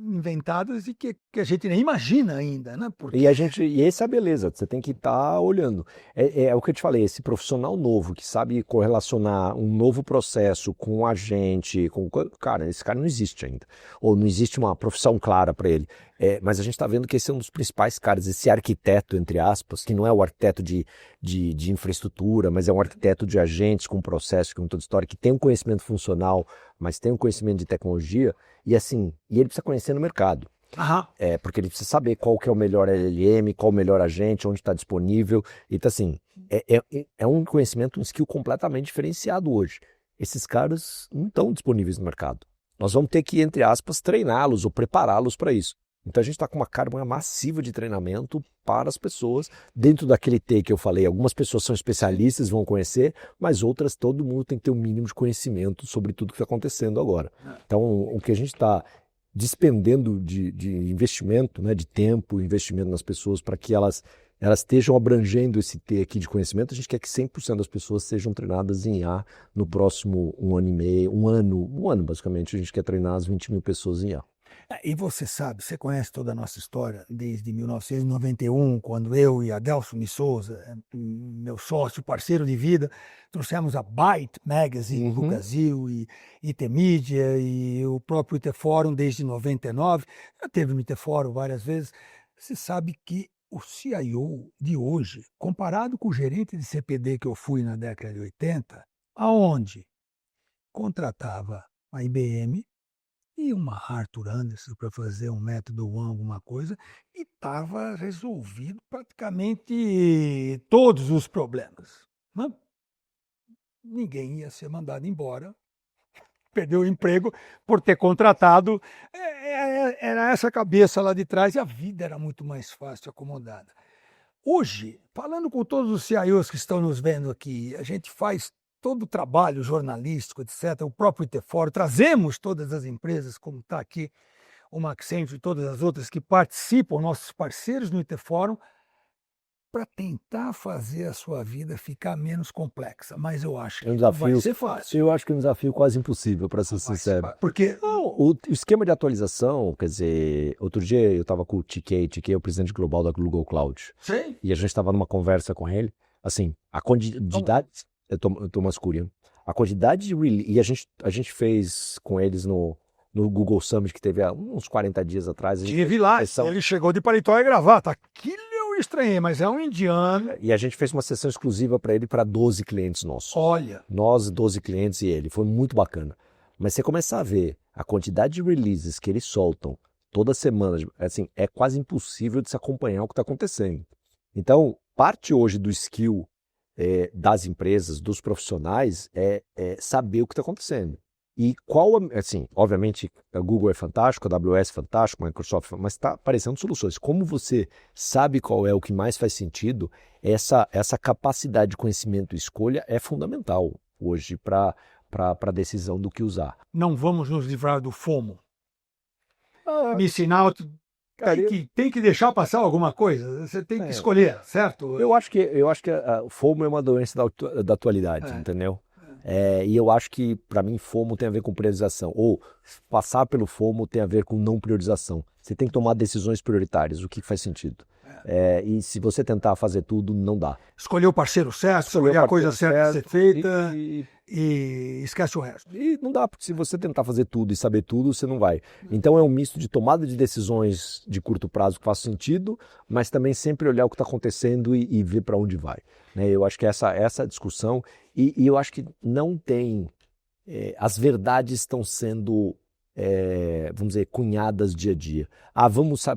inventadas e que a gente nem imagina ainda, né? Porque... E essa é a beleza, você tem que estar olhando. É o que eu te falei, esse profissional novo que sabe correlacionar um novo processo com um agente, cara, esse cara não existe ainda. Ou não existe uma profissão clara para ele. Mas a gente está vendo que esse é um dos principais caras, esse arquiteto, entre aspas, que não é o arquiteto de infraestrutura, mas é um arquiteto de agentes com processo, com toda história, que tem um conhecimento funcional, mas tem um conhecimento de tecnologia, e ele precisa conhecer no mercado. Porque ele precisa saber qual que é o melhor LLM, qual o melhor agente, onde está disponível. Então, assim, é um conhecimento, um skill completamente diferenciado hoje. Esses caras não estão disponíveis no mercado. Nós vamos ter que, entre aspas, treiná-los ou prepará-los para isso. Então a gente está com uma carga massiva de treinamento para as pessoas, dentro daquele T que eu falei, algumas pessoas são especialistas, vão conhecer, mas outras, todo mundo tem que ter um mínimo de conhecimento sobre tudo que está acontecendo agora. Então o que a gente está despendendo de investimento, né, de tempo, investimento nas pessoas para que elas estejam abrangendo esse T aqui de conhecimento, a gente quer que 100% das pessoas sejam treinadas em IA no próximo 1 ano e meio, um ano basicamente, a gente quer treinar as 20 mil pessoas em IA. E você sabe, você conhece toda a nossa história desde 1991, quando eu e Adelson de Souza, meu sócio, parceiro de vida, trouxemos a Byte Magazine para o Brasil, e IT Media e o próprio IT Forum desde 99. Já teve no IT Forum várias vezes. Você sabe que o CIO de hoje, comparado com o gerente de CPD que eu fui na década de 80, aonde contratava a IBM, e uma Arthur Andersen para fazer um método One, alguma coisa, e estava resolvido praticamente todos os problemas. Né? Ninguém ia ser mandado embora, perdeu o emprego por ter contratado. Era essa cabeça lá de trás, e a vida era muito mais fácil, acomodada. Hoje, falando com todos os CIOs que estão nos vendo aqui, a gente faz todo o trabalho jornalístico, etc., o próprio IT Forum, trazemos todas as empresas, como está aqui o Accenture e todas as outras que participam, nossos parceiros no IT Forum, para tentar fazer a sua vida ficar menos complexa. Mas eu acho que vai ser fácil. Eu acho que é um desafio quase impossível, para ser sincero. Porque o esquema de atualização, quer dizer, outro dia eu estava com o TK é o presidente global da Google Cloud. Sim. E a gente estava numa conversa com ele, assim, a quantidade... Thomas Kurian. A quantidade de release, e a gente fez com eles no Google Summit, que teve há uns 40 dias atrás. Estive lá, ele chegou de paletó e gravata. Aquilo eu estranhei, mas é um indiano. E a gente fez uma sessão exclusiva para ele, para 12 clientes nossos. Olha. Nós, 12 clientes e ele. Foi muito bacana. Mas você começar a ver a quantidade de releases que eles soltam toda semana, assim, é quase impossível de se acompanhar o que está acontecendo. Então, parte hoje do skill das empresas, dos profissionais, é saber o que está acontecendo. E assim, obviamente, a Google é fantástico, a AWS é fantástico, a Microsoft, mas está aparecendo soluções. Como você sabe qual é o que mais faz sentido, essa capacidade de conhecimento e escolha é fundamental hoje para a decisão do que usar. Não vamos nos livrar do FOMO. Missing out. Tem que deixar passar alguma coisa, você tem que escolher, certo? Eu acho que o FOMO é uma doença da atualidade, entendeu? E eu acho que, para mim, FOMO tem a ver com priorização. Ou passar pelo FOMO tem a ver com não priorização. Você tem que tomar decisões prioritárias, o que faz sentido. E se você tentar fazer tudo, não dá. Escolher o parceiro certo, escolher a coisa certa a ser feita e esquece o resto. E não dá, porque se você tentar fazer tudo e saber tudo, você não vai. Então é um misto de tomada de decisões de curto prazo que faz sentido, mas também sempre olhar o que está acontecendo e ver para onde vai. Eu acho que essa discussão, e eu acho que não tem... as verdades estão sendo... vamos dizer, cunhadas dia a dia. Vamos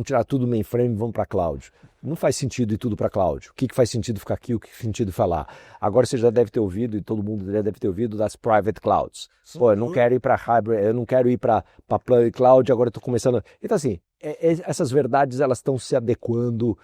tirar tudo do mainframe e vamos para a cloud. Não faz sentido ir tudo para a cloud. O que faz sentido ficar aqui, o que faz sentido falar? Agora você já deve ter ouvido, e todo mundo já deve ter ouvido, das private clouds. Pô, eu não quero ir para hybrid, eu não quero ir para public cloud, agora eu estou começando... Então assim, essas verdades elas estão se adequando,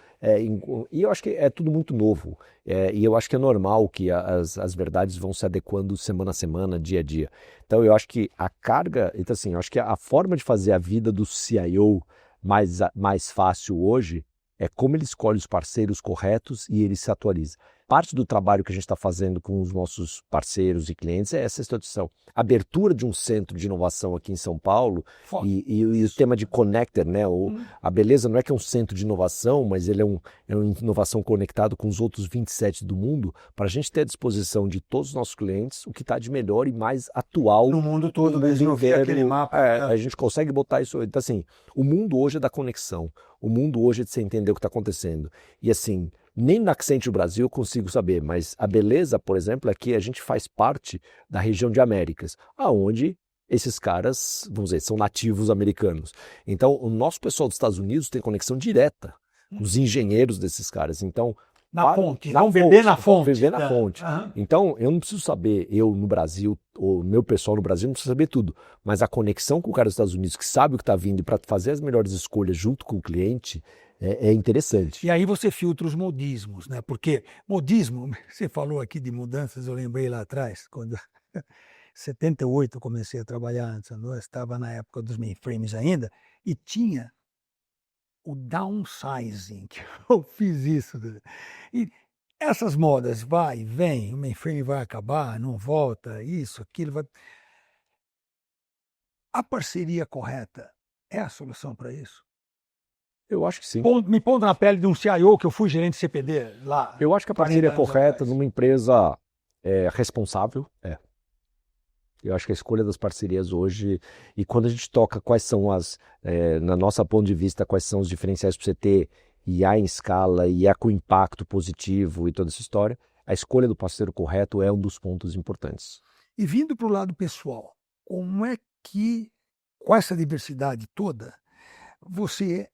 e eu acho que é tudo muito novo. E eu acho que é normal que as verdades vão se adequando semana a semana, dia a dia. Então eu acho que a carga, então assim, eu acho que a forma de fazer a vida do CIO mais fácil hoje é como ele escolhe os parceiros corretos e ele se atualiza. Parte do trabalho que a gente está fazendo com os nossos parceiros e clientes é essa situação. A abertura de um centro de inovação aqui em São Paulo e o tema de connector, né? A beleza não é que é um centro de inovação, mas ele é uma inovação conectado com os outros 27 do mundo, para a gente ter à disposição de todos os nossos clientes o que está de melhor e mais atual. No mundo todo, mesmo aquele mapa. A gente consegue botar isso. Então assim, o mundo hoje é da conexão. O mundo hoje é de você entender o que está acontecendo. E assim... Nem na Accenture Brasil eu consigo saber, mas a beleza, por exemplo, é que a gente faz parte da região de Américas, aonde esses caras, vamos dizer, são nativos americanos. Então, o nosso pessoal dos Estados Unidos tem conexão direta com os engenheiros desses caras. Então, na fonte, vão beber na fonte. Beber na fonte. Então, eu não preciso saber, eu no Brasil, ou meu pessoal no Brasil, não precisa saber tudo. Mas a conexão com o cara dos Estados Unidos, que sabe o que está vindo, para fazer as melhores escolhas junto com o cliente, é interessante. E aí você filtra os modismos, né? Porque modismo, você falou aqui de mudanças, eu lembrei lá atrás, quando em 78 eu comecei a trabalhar antes, eu estava na época dos mainframes ainda, e tinha o downsizing, que eu fiz isso. E essas modas vai e vem, o mainframe vai acabar, não volta, isso, aquilo vai... A parceria correta é a solução para isso? Eu acho que sim. Me pondo na pele de um CIO, que eu fui gerente de CPD lá. Eu acho que a parceria correta numa empresa responsável Eu acho que a escolha das parcerias hoje, e quando a gente toca quais são na nossa ponto de vista, quais são os diferenciais para você ter IA em escala, IA com impacto positivo e toda essa história, a escolha do parceiro correto é um dos pontos importantes. E vindo para o lado pessoal, como é que, com essa diversidade toda, você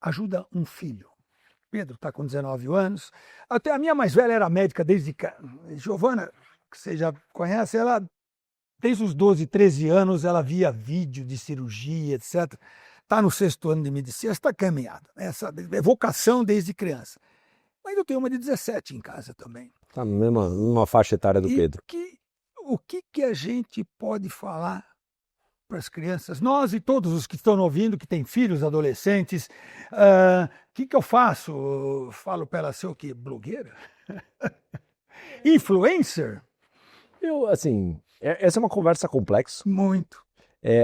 ajuda um filho? Pedro está com 19 anos, até a minha mais velha era médica desde... Giovana, que você já conhece, ela... Desde os 12, 13 anos, ela via vídeo de cirurgia, etc. Está no 6º ano de medicina, está caminhada. Essa é vocação desde criança. Mas eu tenho uma de 17 em casa também. Está numa faixa etária do Pedro. O que a gente pode falar para as crianças? Nós e todos os que estão ouvindo, que têm filhos, adolescentes, o que eu faço? Eu falo para ela ser o quê? Blogueira? Influencer? Essa é uma conversa complexa. Muito.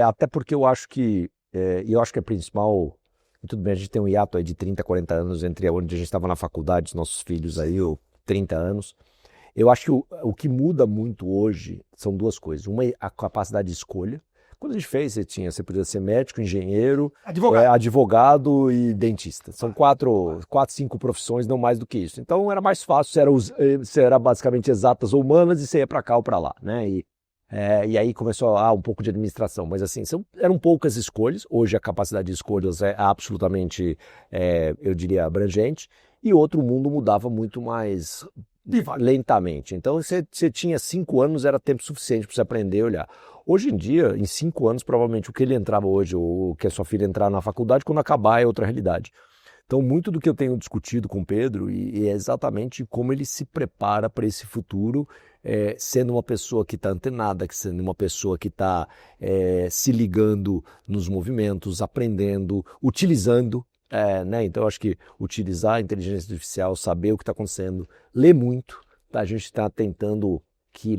Até porque eu acho que é principal... Tudo bem, a gente tem um hiato aí de 30, 40 anos entre onde a gente estava na faculdade, os nossos filhos aí, ou 30 anos. Eu acho que o que muda muito hoje são duas coisas. Uma é a capacidade de escolha. Quando a gente fez, você podia ser médico, engenheiro, advogado e dentista. São 4, 5 profissões, não mais do que isso. Então era mais fácil, você era basicamente exatas ou humanas e você ia para cá ou para lá, né? E aí começou um pouco de administração, mas assim, eram poucas escolhas. Hoje a capacidade de escolhas é absolutamente, eu diria, abrangente. E outro mundo mudava muito mais lentamente. Então você tinha 5 anos, era tempo suficiente para você aprender a olhar. Hoje em dia, em 5 anos, provavelmente o que ele entrava hoje, ou o que a sua filha entrar na faculdade, quando acabar é outra realidade. Então, muito do que eu tenho discutido com o Pedro e é exatamente como ele se prepara para esse futuro, sendo uma pessoa que está antenada, sendo uma pessoa que está se ligando nos movimentos, aprendendo, utilizando. Né? Então, eu acho que utilizar a inteligência artificial, saber o que está acontecendo, ler muito. A gente está tentando que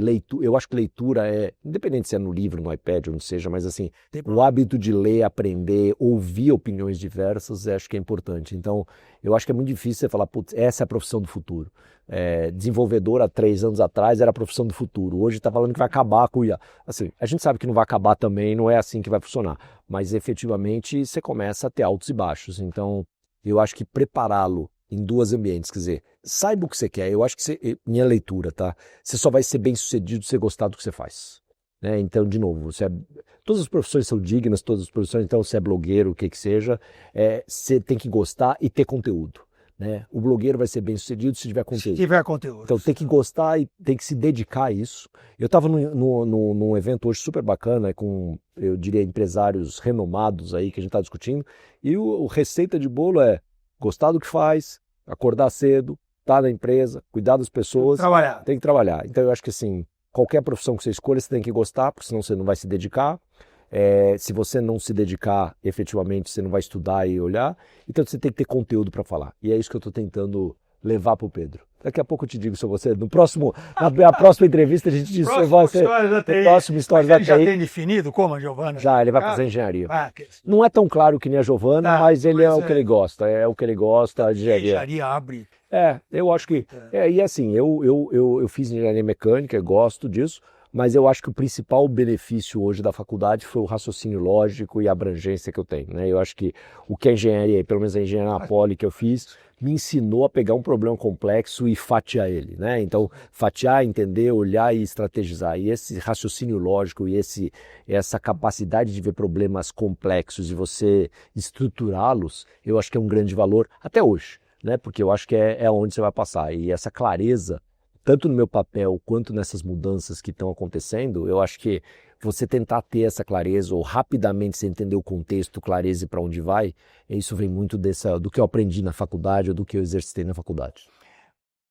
leitura é, independente se é no livro, no iPad, onde seja, mas assim, o hábito de ler, aprender, ouvir opiniões diversas, acho que é importante. Então, eu acho que é muito difícil você falar, putz, essa é a profissão do futuro. Desenvolvedor há 3 anos atrás era a profissão do futuro. Hoje está falando que vai acabar com o IA. Assim, a gente sabe que não vai acabar também, não é assim que vai funcionar. Mas efetivamente você começa a ter altos e baixos. Então, eu acho que prepará-lo em 2 ambientes, quer dizer, saiba o que você quer. Eu acho que minha leitura, tá? Você só vai ser bem sucedido se você gostar do que você faz. Né? Então, de novo, todas as profissões são dignas, todas as profissões, então você é blogueiro, o que seja, você tem que gostar e ter conteúdo. Né? O blogueiro vai ser bem sucedido se tiver conteúdo. Se tiver conteúdo. Então tem que gostar e tem que se dedicar a isso. Eu estava num evento hoje super bacana com, eu diria, empresários renomados aí que a gente está discutindo, e o receita de bolo é gostar do que faz, acordar cedo, estar na empresa, cuidar das pessoas. Tem que trabalhar. Então eu acho que assim, qualquer profissão que você escolha, você tem que gostar, porque senão você não vai se dedicar. Se você não se dedicar efetivamente, você não vai estudar e olhar. Então você tem que ter conteúdo para falar. E é isso que eu estou tentando levar para o Pedro. Daqui a pouco eu te digo sobre você. Na próxima entrevista a gente diz sobre você. Próxima história da TI. Já tem definido como a Giovana? Já, ele vai fazer engenharia. Não é tão claro que nem a Giovana, mas ele é o que ele gosta. É o que ele gosta de engenharia. Engenharia abre. Eu acho que... E assim, eu fiz engenharia mecânica, eu gosto disso. Mas eu acho que o principal benefício hoje da faculdade foi o raciocínio lógico e a abrangência que eu tenho. Né? Eu acho que o que a engenharia, pelo menos a engenharia na Poli que eu fiz, me ensinou a pegar um problema complexo e fatiar ele. Né? Então, fatiar, entender, olhar e estrategizar. E esse raciocínio lógico e essa capacidade de ver problemas complexos e você estruturá-los, eu acho que é um grande valor até hoje. Né? Porque eu acho que é onde você vai passar. E essa clareza, tanto no meu papel quanto nessas mudanças que estão acontecendo, eu acho que você tentar ter essa clareza ou rapidamente você entender o contexto, clareza e para onde vai, isso vem muito do que eu aprendi na faculdade ou do que eu exercitei na faculdade.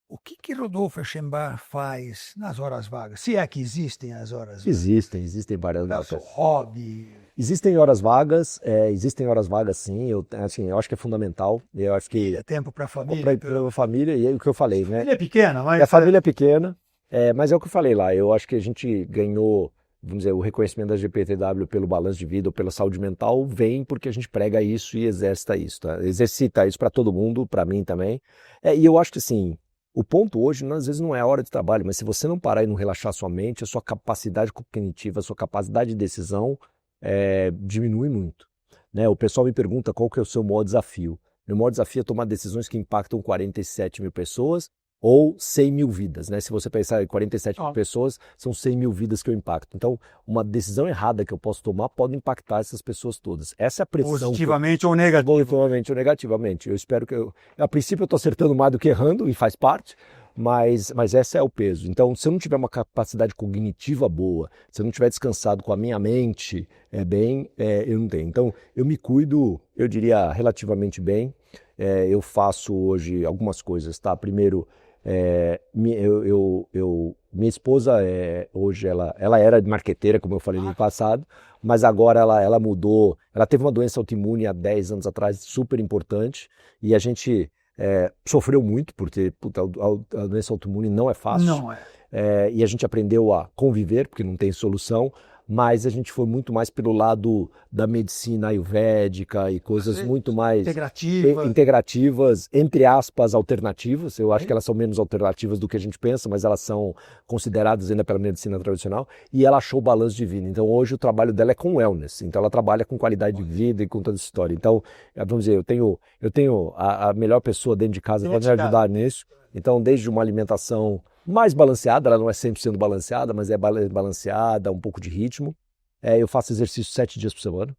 O que Rodolfo Eschenbach faz nas horas vagas? Se é que existem as horas vagas? Existem várias vagas. É o seu hobby? Existem horas vagas sim, eu acho que é fundamental. Eu acho que é tempo para a família. Para a família, e é o que eu falei, né? A família é pequena, mas... A família é pequena, mas é o que eu falei lá, eu acho que a gente ganhou, vamos dizer, o reconhecimento da GPTW pelo balanço de vida ou pela saúde mental vem porque a gente prega isso e exercita isso, tá? Exercita isso para todo mundo, para mim também. E eu acho que assim, o ponto hoje, às vezes, não é a hora de trabalho, mas se você não parar e não relaxar sua mente, a sua capacidade cognitiva, a sua capacidade de decisão diminui muito. Né? O pessoal me pergunta qual que é o seu maior desafio. Meu maior desafio é tomar decisões que impactam 47 mil pessoas ou 100 mil vidas. Né? Se você pensar em 47 mil pessoas, são 100 mil vidas que eu impacto. Então, uma decisão errada que eu posso tomar pode impactar essas pessoas todas. Essa é a pressão. Positivamente ou negativamente? Positivamente ou negativamente. Eu espero que... A princípio eu estou acertando mais do que errando, e faz parte, mas esse é o peso. Então, se eu não tiver uma capacidade cognitiva boa, se eu não tiver descansado com a minha mente eu não tenho. Então, eu me cuido, eu diria, relativamente bem. Eu faço hoje algumas coisas, tá? Primeiro, minha esposa, hoje, ela era marqueteira, como eu falei no passado, mas agora ela mudou. Ela teve uma doença autoimune há 10 anos atrás, super importante, e a gente... sofreu muito, porque a doença autoimune não é fácil. Não é. E a gente aprendeu a conviver, porque não tem solução, mas a gente foi muito mais pelo lado da medicina ayurvédica e coisas muito mais integrativas, entre aspas, alternativas. Eu acho que elas são menos alternativas do que a gente pensa, mas elas são consideradas ainda pela medicina tradicional, e ela achou o balanço divino. Então hoje o trabalho dela é com wellness, então ela trabalha com qualidade de vida e com toda essa história. Então, vamos dizer, eu tenho a melhor pessoa dentro de casa para me ajudar nisso. Então, desde uma alimentação mais balanceada, ela não é 100% balanceada, mas é balanceada, um pouco de ritmo. Eu faço exercício 7 dias por semana.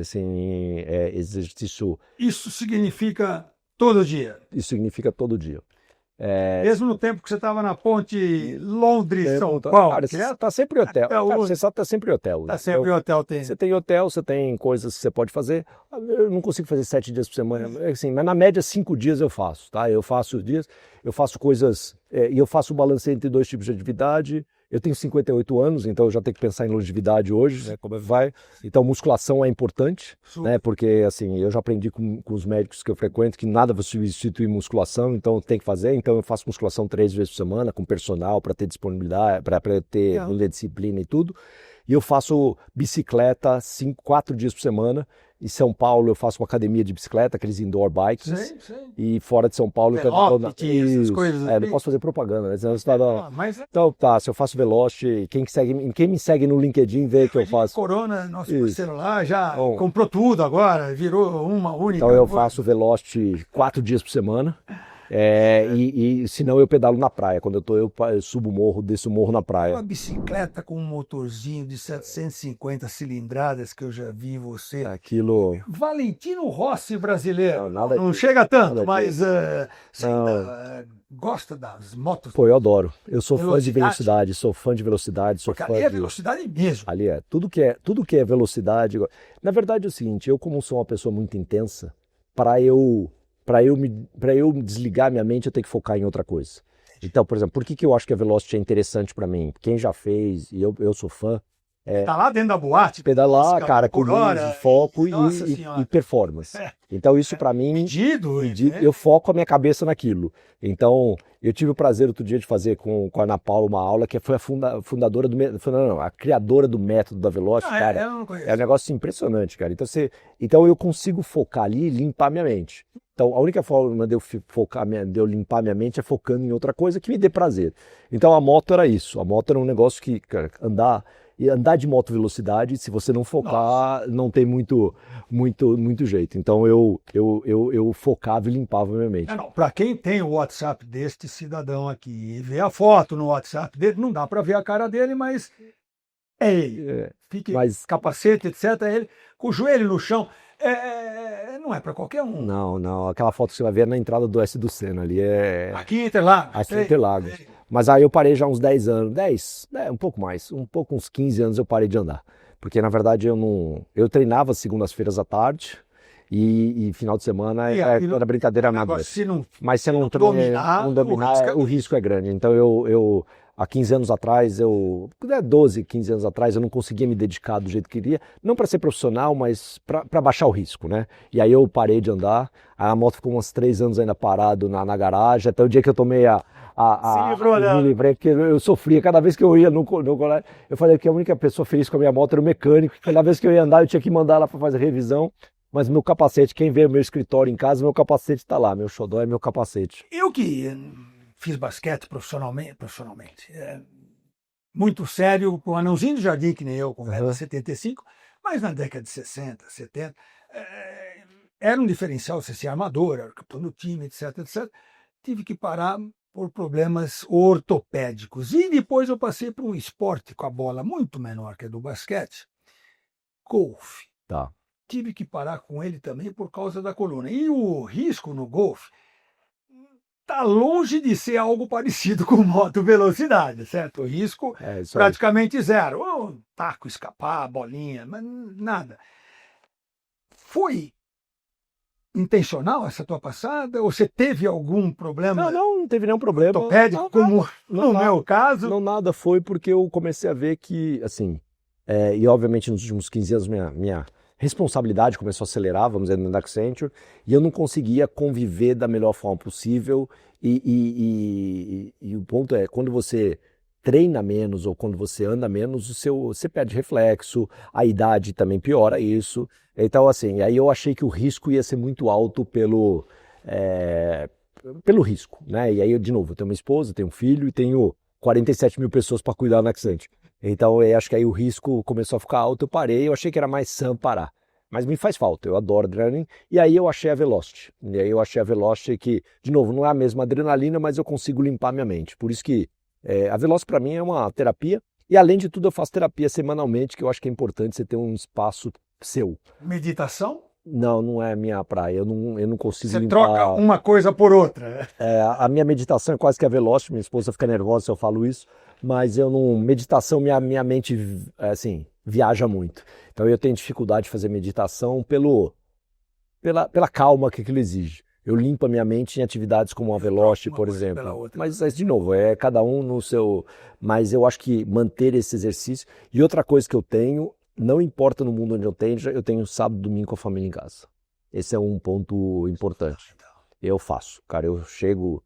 Assim, exercício... Isso significa todo dia? Isso significa todo dia. Mesmo no tempo que você estava na ponte Londres-São Paulo? Cara, você está sempre em hotel. Você está sempre em hotel. Está sempre em hotel. Você tem hotel, você tem coisas que você pode fazer. Eu não consigo fazer 7 dias por semana, assim, mas na média 5 dias eu faço. Tá? Eu faço coisas, e eu faço o balanceio entre 2 tipos de atividade. Eu tenho 58 anos, então eu já tenho que pensar em longevidade hoje, né? Como é que vai? Então musculação é importante, né? Porque assim, eu já aprendi com os médicos que eu frequento que nada vai substituir musculação, então tem que fazer. Então eu faço musculação 3 vezes por semana com personal para ter disponibilidade, para ter disciplina e tudo. E eu faço bicicleta 4 dias por semana. Em São Paulo eu faço uma academia de bicicleta, aqueles indoor bikes. Sim. E fora de São Paulo... essas coisas. Não posso fazer propaganda, né? Então tá, se eu faço Velocity, quem me segue no LinkedIn vê que eu faço... Corona, nosso parceiro lá, já comprou tudo agora, virou uma única... Então eu faço Velocity 4 dias por semana. E senão eu pedalo na praia. Quando eu subo o morro, desço o morro na praia. Uma bicicleta com um motorzinho de 750 cilindradas que eu já vi você. Aquilo... Valentino Rossi brasileiro. Não chega tanto, mas gosta das motos. Pô, eu adoro. Eu sou fã de velocidade, sou fã de Ali é velocidade mesmo. Ali é. Tudo que é velocidade. Na verdade é o seguinte, eu como sou uma pessoa muito intensa, para eu desligar minha mente, eu tenho que focar em outra coisa. Então, por exemplo, por que eu acho que a Velocity é interessante para mim? Quem já fez, e eu sou fã... Tá lá dentro da boate. Pedalar, cara, com foco e performance. Então isso para mim... Medido. Eu foco a minha cabeça naquilo. Então, eu tive o prazer outro dia de fazer com a Ana Paula uma aula que foi a criadora do método da Velocity, cara. É um negócio impressionante, cara. Então eu consigo focar ali e limpar minha mente. Então, a única forma de eu limpar minha mente é focando em outra coisa que me dê prazer. Então, a moto era isso. A moto era um negócio que, cara, andar de moto velocidade, se você não focar, não tem muito jeito. Então, eu focava e limpava minha mente. Para quem tem o WhatsApp deste cidadão aqui e vê a foto no WhatsApp dele, não dá para ver a cara dele, mas é ele. Capacete, etc. É ele com o joelho no chão. Não é para qualquer um. Não. Aquela foto que você vai ver é na entrada do S do Senna ali. Aqui em Interlagos. Aqui em Interlagos. Mas aí eu parei já uns 10 anos. Um pouco mais. Uns 15 anos eu parei de andar. Porque na verdade eu treinava segundas-feiras à tarde e final de semana era brincadeira nada. Mas se não dominar, o risco é grande. Então há 15 anos atrás, 12, 15 anos atrás, eu não conseguia me dedicar do jeito que queria, não para ser profissional, mas para baixar o risco, né? E aí eu parei de andar, a moto ficou uns 3 anos ainda parado na garagem, até o dia que eu tomei me livrei, porque eu sofria, cada vez que eu ia no colégio, eu falei que a única pessoa feliz com a minha moto era o mecânico, cada vez que eu ia andar eu tinha que mandar lá para fazer revisão, mas meu capacete, quem vê o meu escritório em casa, meu capacete está lá, meu xodó é meu capacete. Eu que... fiz basquete profissionalmente, muito sério, com um anãozinho do jardim, que nem eu, com 1,75 m, mas na década de 60, 70, era um diferencial você ser amador, era capitão do time, etc. Tive que parar por problemas ortopédicos. E depois eu passei para um esporte com a bola muito menor que a do basquete, golfe. Tá. Tive que parar com ele também por causa da coluna. E o risco no golfe está longe de ser algo parecido com moto velocidade, certo? O risco praticamente zero. Taco, escapar, bolinha, mas nada. Foi intencional essa tua passada? Ou você teve algum problema? Não teve nenhum problema. Ortopédico, como no meu caso? Não, nada. Foi porque eu comecei a ver que, assim, e obviamente nos últimos 15 anos minha responsabilidade começou a acelerar, vamos dizer, no Accenture, e eu não conseguia conviver da melhor forma possível e o ponto é, quando você treina menos ou quando você anda menos, você perde reflexo, a idade também piora isso. Então, assim, aí eu achei que o risco ia ser muito alto pelo risco, né? E aí, de novo, eu tenho uma esposa, tenho um filho e tenho 47 mil pessoas para cuidar na Accenture. Então, eu acho que aí o risco começou a ficar alto, eu parei, eu achei que era mais sã parar. Mas me faz falta, eu adoro adrenalina. E aí eu achei a Velocity. E aí eu achei a Velocity que, de novo, não é a mesma adrenalina, mas eu consigo limpar minha mente. Por isso que a Velocity para mim é uma terapia. E além de tudo eu faço terapia semanalmente, que eu acho que é importante você ter um espaço seu. Meditação? Não é a minha praia, eu não consigo Você limpar... troca uma coisa por outra. A minha meditação é quase que a Velocity, minha esposa fica nervosa se eu falo isso, mas meditação, minha mente, assim, viaja muito. Então eu tenho dificuldade de fazer meditação pela calma que aquilo exige. eu limpo a minha mente em atividades como a Veloce, por exemplo. Mas, de novo, é cada um no seu... Mas eu acho que manter esse exercício... E outra coisa que eu tenho, não importa no mundo onde eu tenho sábado e domingo com a família em casa. Esse é um ponto importante. Eu faço. Cara, eu chego...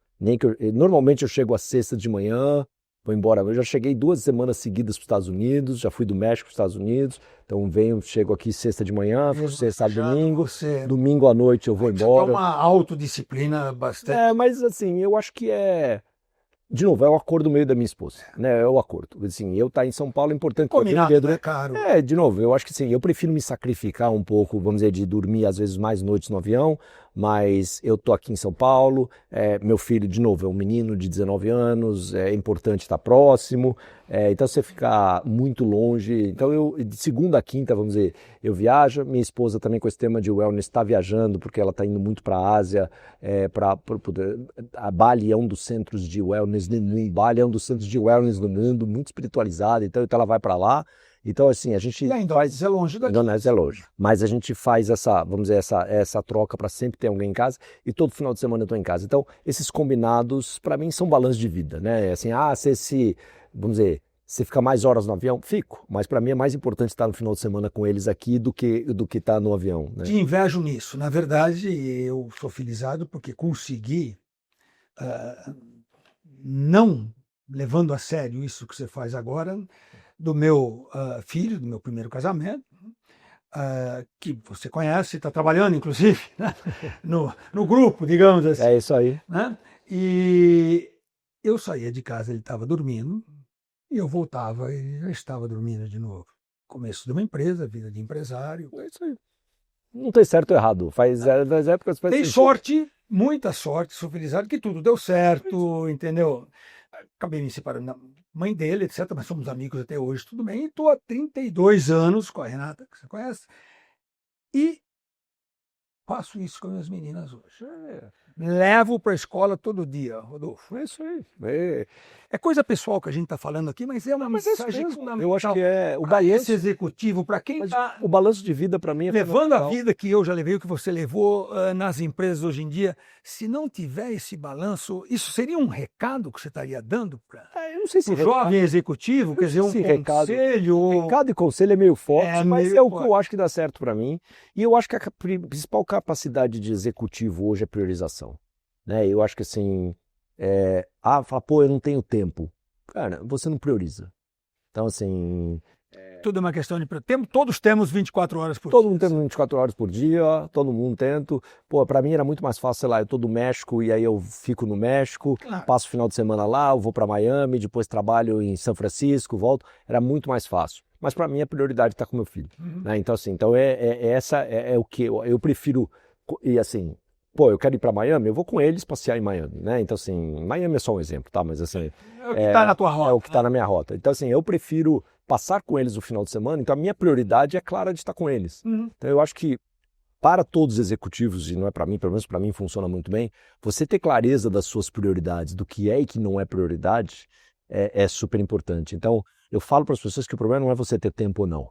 Normalmente eu chego às sexta de manhã, vou embora. Eu já cheguei 2 semanas seguidas para os Estados Unidos, já fui do México para os Estados Unidos, então chego aqui sexta de manhã, sexta, domingo, domingo à noite eu vou embora. É uma autodisciplina bastante... Mas assim, eu acho que de novo, é o acordo meio da minha esposa, né? É o acordo. Assim, eu estar em São Paulo é importante. Combinado, Pedro, é caro. De novo, eu acho que sim, eu prefiro me sacrificar um pouco, vamos dizer, de dormir às vezes mais noites no avião, mas eu tô aqui em São Paulo, meu filho, de novo, é um menino de 19 anos, é importante estar próximo, então você ficar muito longe, então eu, de segunda a quinta, vamos dizer, eu viajo, minha esposa também com esse tema de wellness está viajando, porque ela está indo muito para a Ásia, a Bali é um dos centros de wellness, Bali é um dos centros de wellness do mundo, muito espiritualizado, então ela vai para lá. Então, assim, a gente faz... é longe daqui. Indonésia é longe. Mas a gente faz vamos dizer, essa troca para sempre ter alguém em casa e todo final de semana eu estou em casa. Então, esses combinados, para mim, são balanços de vida, né? Assim, vamos dizer, você fica mais horas no avião? Fico. Mas para mim é mais importante estar no final de semana com eles aqui do que estar no avião. Né? Te invejo nisso. Na verdade, eu sou felizado porque consegui, não levando a sério isso que você faz agora, do meu filho, do meu primeiro casamento, que você conhece, está trabalhando, inclusive, né? no grupo, digamos assim. É isso aí. Né? E eu saía de casa, ele estava dormindo, e eu voltava, e ele já estava dormindo de novo. Começo de uma empresa, vida de empresário. É isso aí. Não tem certo ou errado. Faz épocas... Tem sorte, muita sorte, sou felizado que tudo deu certo, entendeu? Acabei me separando da mãe dele, etc. Mas somos amigos até hoje, tudo bem. E estou há 32 anos com a Renata, que você conhece. E faço isso com as minhas meninas hoje. Levo para a escola todo dia, Rodolfo. É isso aí. É coisa pessoal que a gente está falando aqui, mas é uma mensagem fundamental. Eu acho que o balanço esse executivo, para quem está... O balanço de vida, para mim, é levando a vida que eu já levei, o que você levou nas empresas hoje em dia. Se não tiver esse balanço, isso seria um recado que você estaria dando para o jovem executivo? Quer dizer, um conselho? Recado e conselho é meio forte, mas é o que eu acho que dá certo para mim. E eu acho que a principal capacidade de executivo hoje é priorização. Né? Eu acho que assim... fala, pô, eu não tenho tempo. Cara, você não prioriza. Então, assim... Tudo é uma questão de tempo. Todos temos 24 horas por dia. Todo mundo tem 24 horas por dia, todo mundo tenta. Pô, pra mim era muito mais fácil, sei lá, eu tô do México e aí eu fico no México, passo o final de semana lá, eu vou pra Miami, depois trabalho em São Francisco, volto. Era muito mais fácil. Mas pra mim a prioridade tá com meu filho. Né? Então, assim, é o que eu prefiro. E assim... Pô, eu quero ir para Miami, eu vou com eles passear em Miami, né? Então, assim, Miami é só um exemplo, tá? Mas, assim... É o que está na tua rota. É o que está na minha rota. Então, assim, eu prefiro passar com eles o final de semana, então a minha prioridade é clara de estar com eles. Então, eu acho que para todos os executivos, e não é para mim, pelo menos para mim funciona muito bem, você ter clareza das suas prioridades, do que é e que não é prioridade, é super importante. Então, eu falo para as pessoas que o problema não é você ter tempo ou não.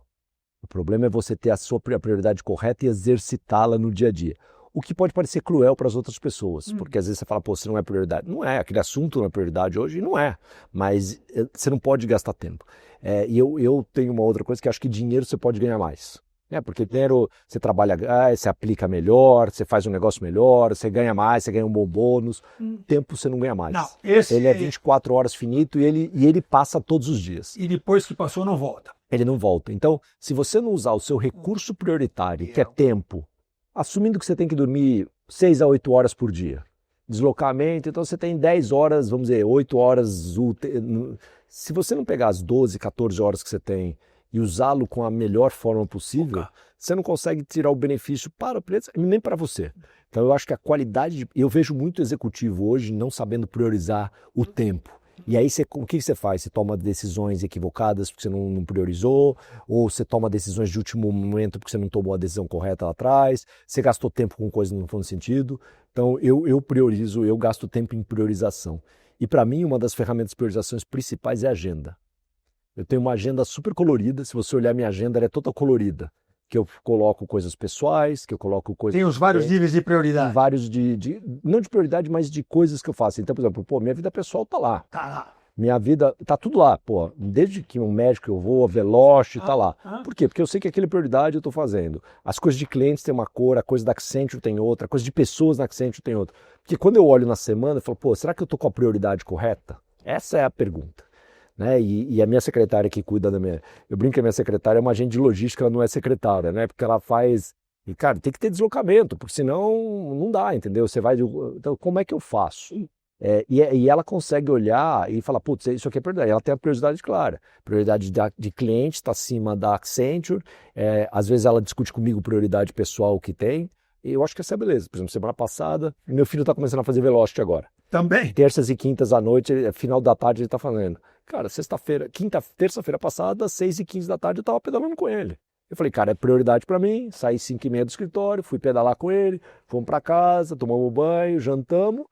O problema é você ter a sua prioridade correta e exercitá-la no dia a dia. O que pode parecer cruel para as outras pessoas, porque às vezes você fala, pô, você não é prioridade. Não é, aquele assunto não é prioridade hoje, não é, mas você não pode gastar tempo. E eu tenho uma outra coisa que acho que dinheiro você pode ganhar mais. Porque dinheiro você trabalha, você aplica melhor, você faz um negócio melhor, você ganha mais, você ganha um bom bônus. Tempo você não ganha mais. Não, ele é 24 horas finito e ele passa todos os dias. E depois que passou não volta. Ele não volta. Então, se você não usar o seu recurso prioritário, que é tempo, assumindo que você tem que dormir 6 a 8 horas por dia, deslocamento, então você tem 10 horas, vamos dizer, 8 horas úteis. Se você não pegar as 12, 14 horas que você tem e usá-lo com a melhor forma possível, você não consegue tirar o benefício para o preço, nem para você. Então eu acho que a qualidade... Eu vejo muito executivo hoje não sabendo priorizar o tempo. E aí, o que você faz? Você toma decisões equivocadas porque você não priorizou, ou você toma decisões de último momento porque você não tomou a decisão correta lá atrás, você gastou tempo com coisas que não foram sentido. Então, eu priorizo, eu gasto tempo em priorização. E para mim, uma das ferramentas de priorizações principais é a agenda. Eu tenho uma agenda super colorida, se você olhar minha agenda, ela é toda colorida. que eu coloco coisas pessoais, que eu coloco coisas... Tem os vários níveis de prioridade. Vários não de prioridade, mas de coisas que eu faço. Então, por exemplo, minha vida pessoal tá lá. Tá lá. Minha vida, tá tudo lá, pô. Desde que um médico eu vou, Veloce, tá lá. Por quê? Porque eu sei que aquela prioridade eu tô fazendo. As coisas de clientes tem uma cor, a coisa da Accenture tem outra, a coisa de pessoas na Accenture tem outra. Porque quando eu olho na semana, eu falo, pô, será que eu tô com a prioridade correta? Essa é a pergunta. Né? E a minha secretária que cuida da minha... Eu brinco que a minha secretária é uma agente de logística, ela não é secretária, né? Porque ela faz... E, cara, tem que ter deslocamento, porque senão não dá, entendeu? Você vai... Então, como é que eu faço? E ela consegue olhar e falar, putz, isso aqui é prioridade. Ela tem a prioridade clara. Prioridade de cliente está acima da Accenture. Às vezes ela discute comigo prioridade pessoal que tem. E eu acho que essa é beleza. Por exemplo, semana passada, meu filho está começando a fazer Velocity agora. Também? Terças e quintas à noite, final da tarde ele está fazendo. Cara, terça-feira passada, 6h15 da tarde, eu estava pedalando com ele. Eu falei, cara, é prioridade para mim. Saí 5h30 do escritório, fui pedalar com ele, fomos para casa, tomamos banho, jantamos.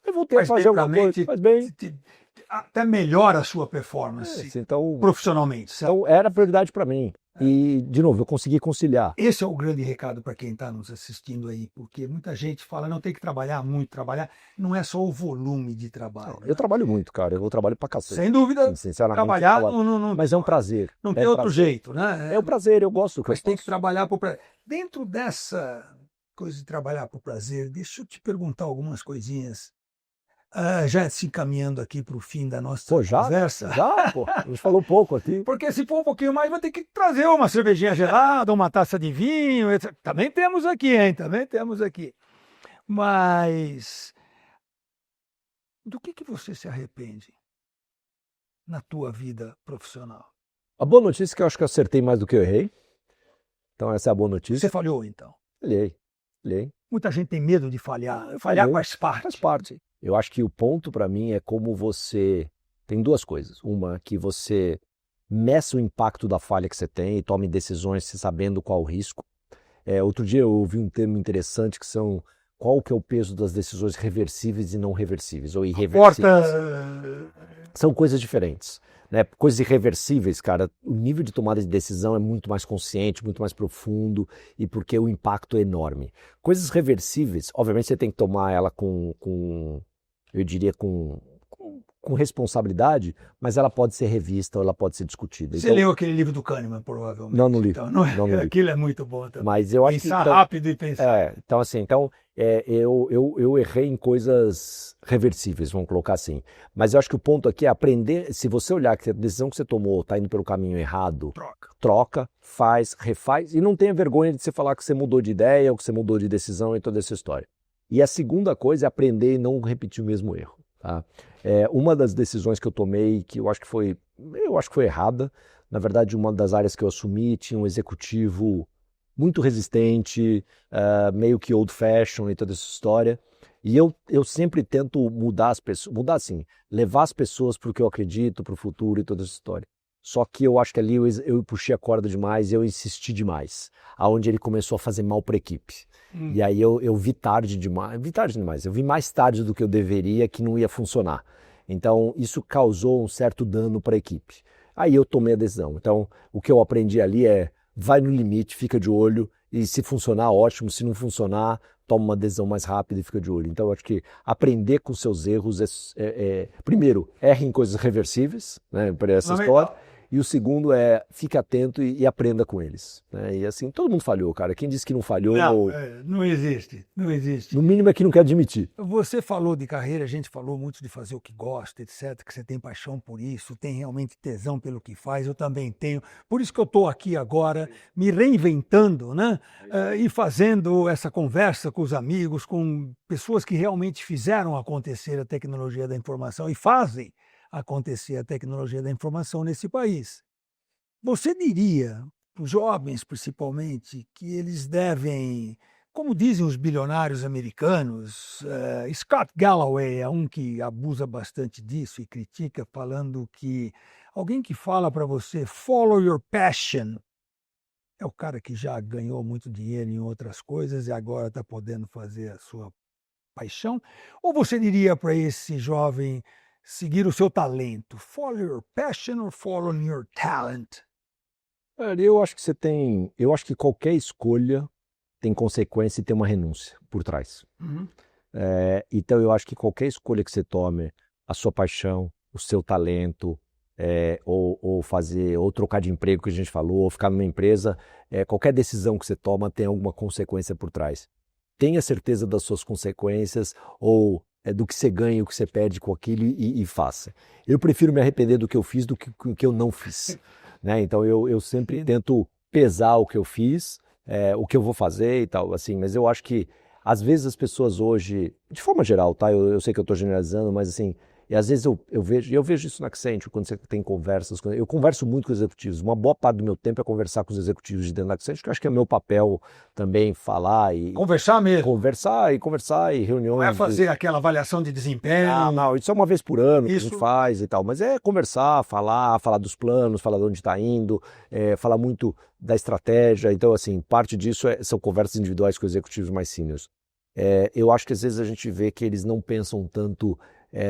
Eu voltei a fazer alguma coisa, faz bem. Até melhora a sua performance então, profissionalmente. Certo? Então era prioridade para mim. E, de novo, eu consegui conciliar. Esse é o grande recado para quem está nos assistindo aí, porque muita gente fala, não tem que trabalhar muito, trabalhar. Não é só o volume de trabalho. Não, eu trabalho muito, cara. Eu trabalho pra cacete. Sem dúvida, sinceramente, trabalhar não, mas é um prazer. Não tem outro jeito, né? É um prazer, eu gosto. Mas tem que trabalhar por prazer. Dentro dessa coisa de trabalhar por prazer, deixa eu te perguntar algumas coisinhas. Já se encaminhando aqui para o fim da nossa conversa. A gente falou pouco aqui. Porque se for um pouquinho mais, vai ter que trazer uma cervejinha gelada, uma taça de vinho, etc. Também temos aqui, hein? Também temos aqui. Mas do que você se arrepende na tua vida profissional? A boa notícia é que eu acho que eu acertei mais do que eu errei. Então essa é a boa notícia. Você falhou, então? Falhei. Muita gente tem medo de falhar. Falhar faz parte. Faz parte. Eu acho que o ponto para mim é como você... Tem duas coisas. Uma, que você meça o impacto da falha que você tem e tome decisões sabendo qual o risco. Outro dia eu ouvi um termo interessante que são qual que é o peso das decisões reversíveis e não reversíveis, ou irreversíveis. São coisas diferentes. Né? Coisas irreversíveis, cara, o nível de tomada de decisão é muito mais consciente, muito mais profundo, e porque o impacto é enorme. Coisas reversíveis, obviamente você tem que tomar ela eu diria, com responsabilidade, mas ela pode ser revista ou ela pode ser discutida. Você leu aquele livro do Kahneman, provavelmente? Não li. Então, não li. Aquilo é muito bom também. Mas eu acho pensar rápido e pensar. Então, assim, eu errei em coisas reversíveis, vamos colocar assim. Mas eu acho que o ponto aqui é aprender, se você olhar que a decisão que você tomou está indo pelo caminho errado, troca, faz, refaz, e não tenha vergonha de você falar que você mudou de ideia ou que você mudou de decisão e toda essa história. E a segunda coisa é aprender e não repetir o mesmo erro. Tá? Uma das decisões que eu tomei, que eu acho que foi errada, na verdade uma das áreas que eu assumi tinha um executivo muito resistente, meio que old fashion e toda essa história, e eu sempre tento mudar as pessoas, levar as pessoas para o que eu acredito, para o futuro e toda essa história. Só que eu acho que ali eu puxei a corda demais e eu insisti demais, aonde ele começou a fazer mal para a equipe. E aí eu vi tarde demais, eu vi mais tarde do que eu deveria que não ia funcionar. Então isso causou um certo dano para a equipe. Aí eu tomei a decisão. Então o que eu aprendi ali é, vai no limite, fica de olho, e se funcionar, ótimo, se não funcionar, toma uma decisão mais rápida e fica de olho. Então eu acho que aprender com seus erros primeiro, erre em coisas reversíveis, né, para essa história. E o segundo é, fique atento e aprenda com eles. Né? E assim, todo mundo falhou, cara. Quem disse que não falhou... Não existe. No mínimo é que não quer admitir. Você falou de carreira, a gente falou muito de fazer o que gosta, etc. Que você tem paixão por isso, tem realmente tesão pelo que faz, eu também tenho. Por isso que eu estou aqui agora, me reinventando, né? E fazendo essa conversa com os amigos, com pessoas que realmente fizeram acontecer a tecnologia da informação e fazem acontecer a tecnologia da informação nesse país. Você diria, para os jovens principalmente, que eles devem, como dizem os bilionários americanos, Scott Galloway é um que abusa bastante disso e critica, falando que alguém que fala para você, follow your passion, é o cara que já ganhou muito dinheiro em outras coisas e agora está podendo fazer a sua paixão? Ou você diria para esse jovem seguir o seu talento? Follow your passion or follow your talent? Eu acho que eu acho que qualquer escolha tem consequência e tem uma renúncia por trás. Uhum. Então eu acho que qualquer escolha que você tome, a sua paixão, o seu talento, ou fazer, ou trocar de emprego que a gente falou, ou ficar numa empresa, qualquer decisão que você toma tem alguma consequência por trás. Tenha certeza das suas consequências, ou do que você ganha e o que você perde com aquilo e faça. Eu prefiro me arrepender do que eu fiz do que o que eu não fiz. Né? Então eu sempre tento pesar o que eu fiz, o que eu vou fazer e tal, assim, mas eu acho que às vezes as pessoas hoje, de forma geral, tá? Eu sei que eu estou generalizando, mas assim, e às vezes eu vejo isso na Accenture, quando você tem conversas, eu converso muito com os executivos, uma boa parte do meu tempo é conversar com os executivos de dentro da Accenture, que eu acho que é meu papel também falar e Conversar mesmo. Conversar e reuniões. Não é fazer aquela avaliação de desempenho. Não, isso é uma vez por ano que Isso. a gente faz e tal, mas é conversar, falar dos planos, falar de onde está indo, falar muito da estratégia, então assim, parte disso são conversas individuais com executivos mais seniors. Eu acho que às vezes a gente vê que eles não pensam tanto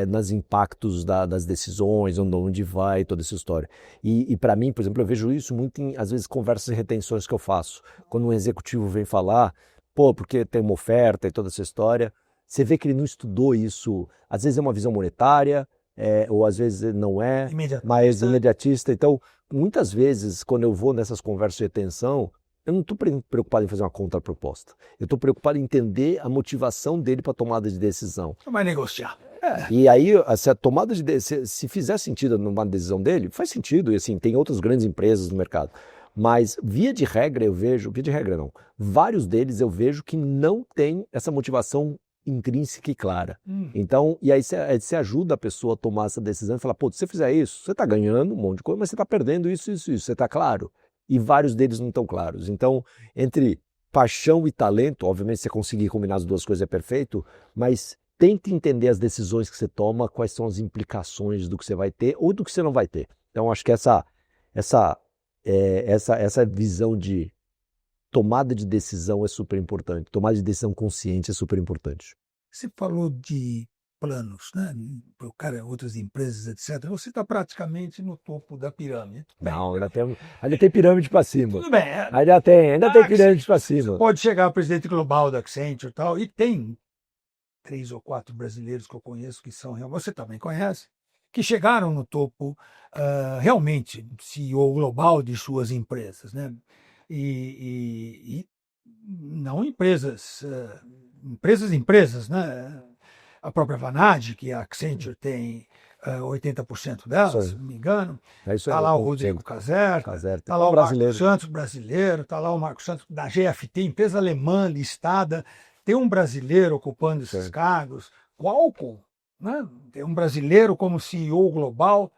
nos impactos das decisões, onde vai toda essa história. E para mim, por exemplo, eu vejo isso muito em, às vezes, conversas e retenções que eu faço. Quando um executivo vem falar, porque tem uma oferta e toda essa história, você vê que ele não estudou isso. Às vezes é uma visão monetária, ou às vezes não é, mas imediatista. Então, muitas vezes, quando eu vou nessas conversas de retenção, eu não estou preocupado em fazer uma contraproposta. Eu estou preocupado em entender a motivação dele para a tomada de decisão. Vai negociar. E aí, se a tomada de decisão, se fizer sentido numa decisão dele, faz sentido. E assim, tem outras grandes empresas no mercado. Mas, via de regra, não. Vários deles eu vejo que não tem essa motivação intrínseca e clara. Então, e aí você ajuda a pessoa a tomar essa decisão e falar, se você fizer isso, você está ganhando um monte de coisa, mas você está perdendo isso, você está claro? E vários deles não estão claros. Então, entre paixão e talento, obviamente, se você conseguir combinar as duas coisas é perfeito, mas tente entender as decisões que você toma, quais são as implicações do que você vai ter ou do que você não vai ter. Então, acho que essa visão de tomada de decisão é super importante. Tomada de decisão consciente é super importante. Você falou de planos, né? Para o cara, outras empresas, etc. Você está praticamente no topo da pirâmide. Não, ainda tem pirâmide para cima. Tudo bem. Ainda tem pirâmide para cima. Você pode chegar ao presidente global da Accenture e tal, e tem 3 ou 4 brasileiros que eu conheço que são realmente, você também conhece, que chegaram no topo realmente, CEO global de suas empresas, né? E não empresas, né? A própria Vanad, que a Accenture tem 80% dela, se não me engano. Está lá o Rodrigo Caserta, está lá o Marcos Santos, brasileiro, está lá o Marcos Santos da GFT, empresa alemã listada. Tem um brasileiro ocupando esses cargos. Qualcomm, né? Tem um brasileiro como CEO global.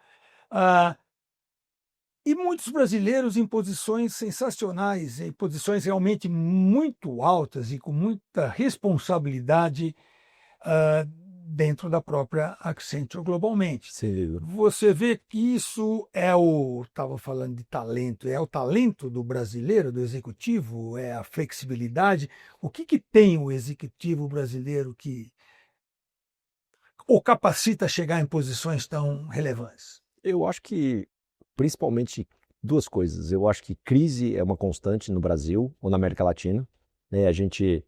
E muitos brasileiros em posições sensacionais, em posições realmente muito altas e com muita responsabilidade dentro da própria Accenture globalmente. Sim. Você vê que isso estava falando de talento, é o talento do brasileiro, do executivo, é a flexibilidade. O que tem o executivo brasileiro que o capacita a chegar em posições tão relevantes? Eu acho que, principalmente, duas coisas. Eu acho que crise é uma constante no Brasil ou na América Latina. Né? A gente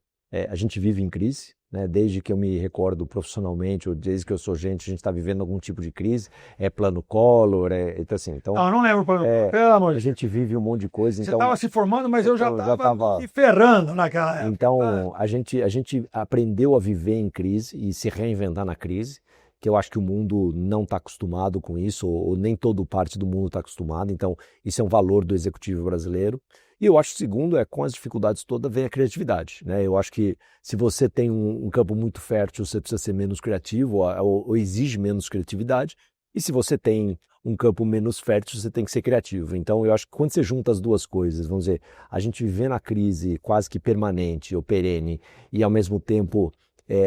vive em crise. Né? Desde que eu me recordo profissionalmente, ou desde que eu sou gente, a gente está vivendo algum tipo de crise. É plano Collor, então assim... Então, não lembro o plano Collor, pelo amor de Deus. A gente vive um monte de coisa. Você estava se formando, mas eu já estava me ferrando naquela época. Então, a gente aprendeu a viver em crise e se reinventar na crise, que eu acho que o mundo não está acostumado com isso, ou nem toda parte do mundo está acostumado. Então, isso é um valor do executivo brasileiro. E eu acho que o segundo com as dificuldades todas vem a criatividade. Né? Eu acho que se você tem um campo muito fértil, você precisa ser menos criativo ou exige menos criatividade. E se você tem um campo menos fértil, você tem que ser criativo. Então, eu acho que quando você junta as duas coisas, vamos dizer, a gente viver na crise quase que permanente ou perene e, ao mesmo tempo,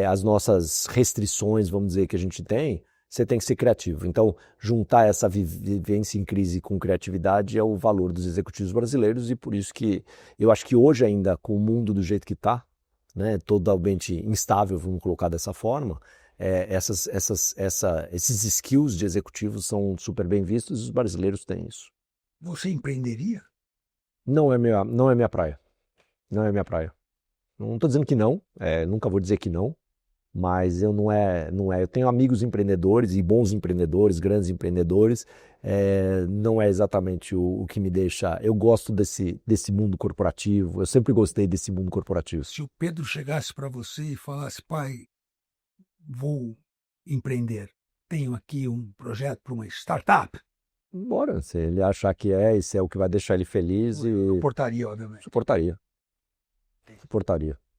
as nossas restrições, vamos dizer, que a gente tem, você tem que ser criativo. Então, juntar essa vivência em crise com criatividade é o valor dos executivos brasileiros e por isso que eu acho que hoje ainda, com o mundo do jeito que está, né, totalmente instável, vamos colocar dessa forma, esses skills de executivos são super bem vistos e os brasileiros têm isso. Você empreenderia? não é minha praia. Não é minha praia. Não estou dizendo que não, nunca vou dizer que não, mas não é. Eu tenho amigos empreendedores e bons empreendedores, grandes empreendedores, não é exatamente o que me deixa. Eu gosto desse mundo corporativo, eu sempre gostei desse mundo corporativo. Se o Pedro chegasse para você e falasse, pai, vou empreender, tenho aqui um projeto para uma startup. Bora, se ele achar que esse é o que vai deixar ele feliz, Suportaria, obviamente. Suportaria.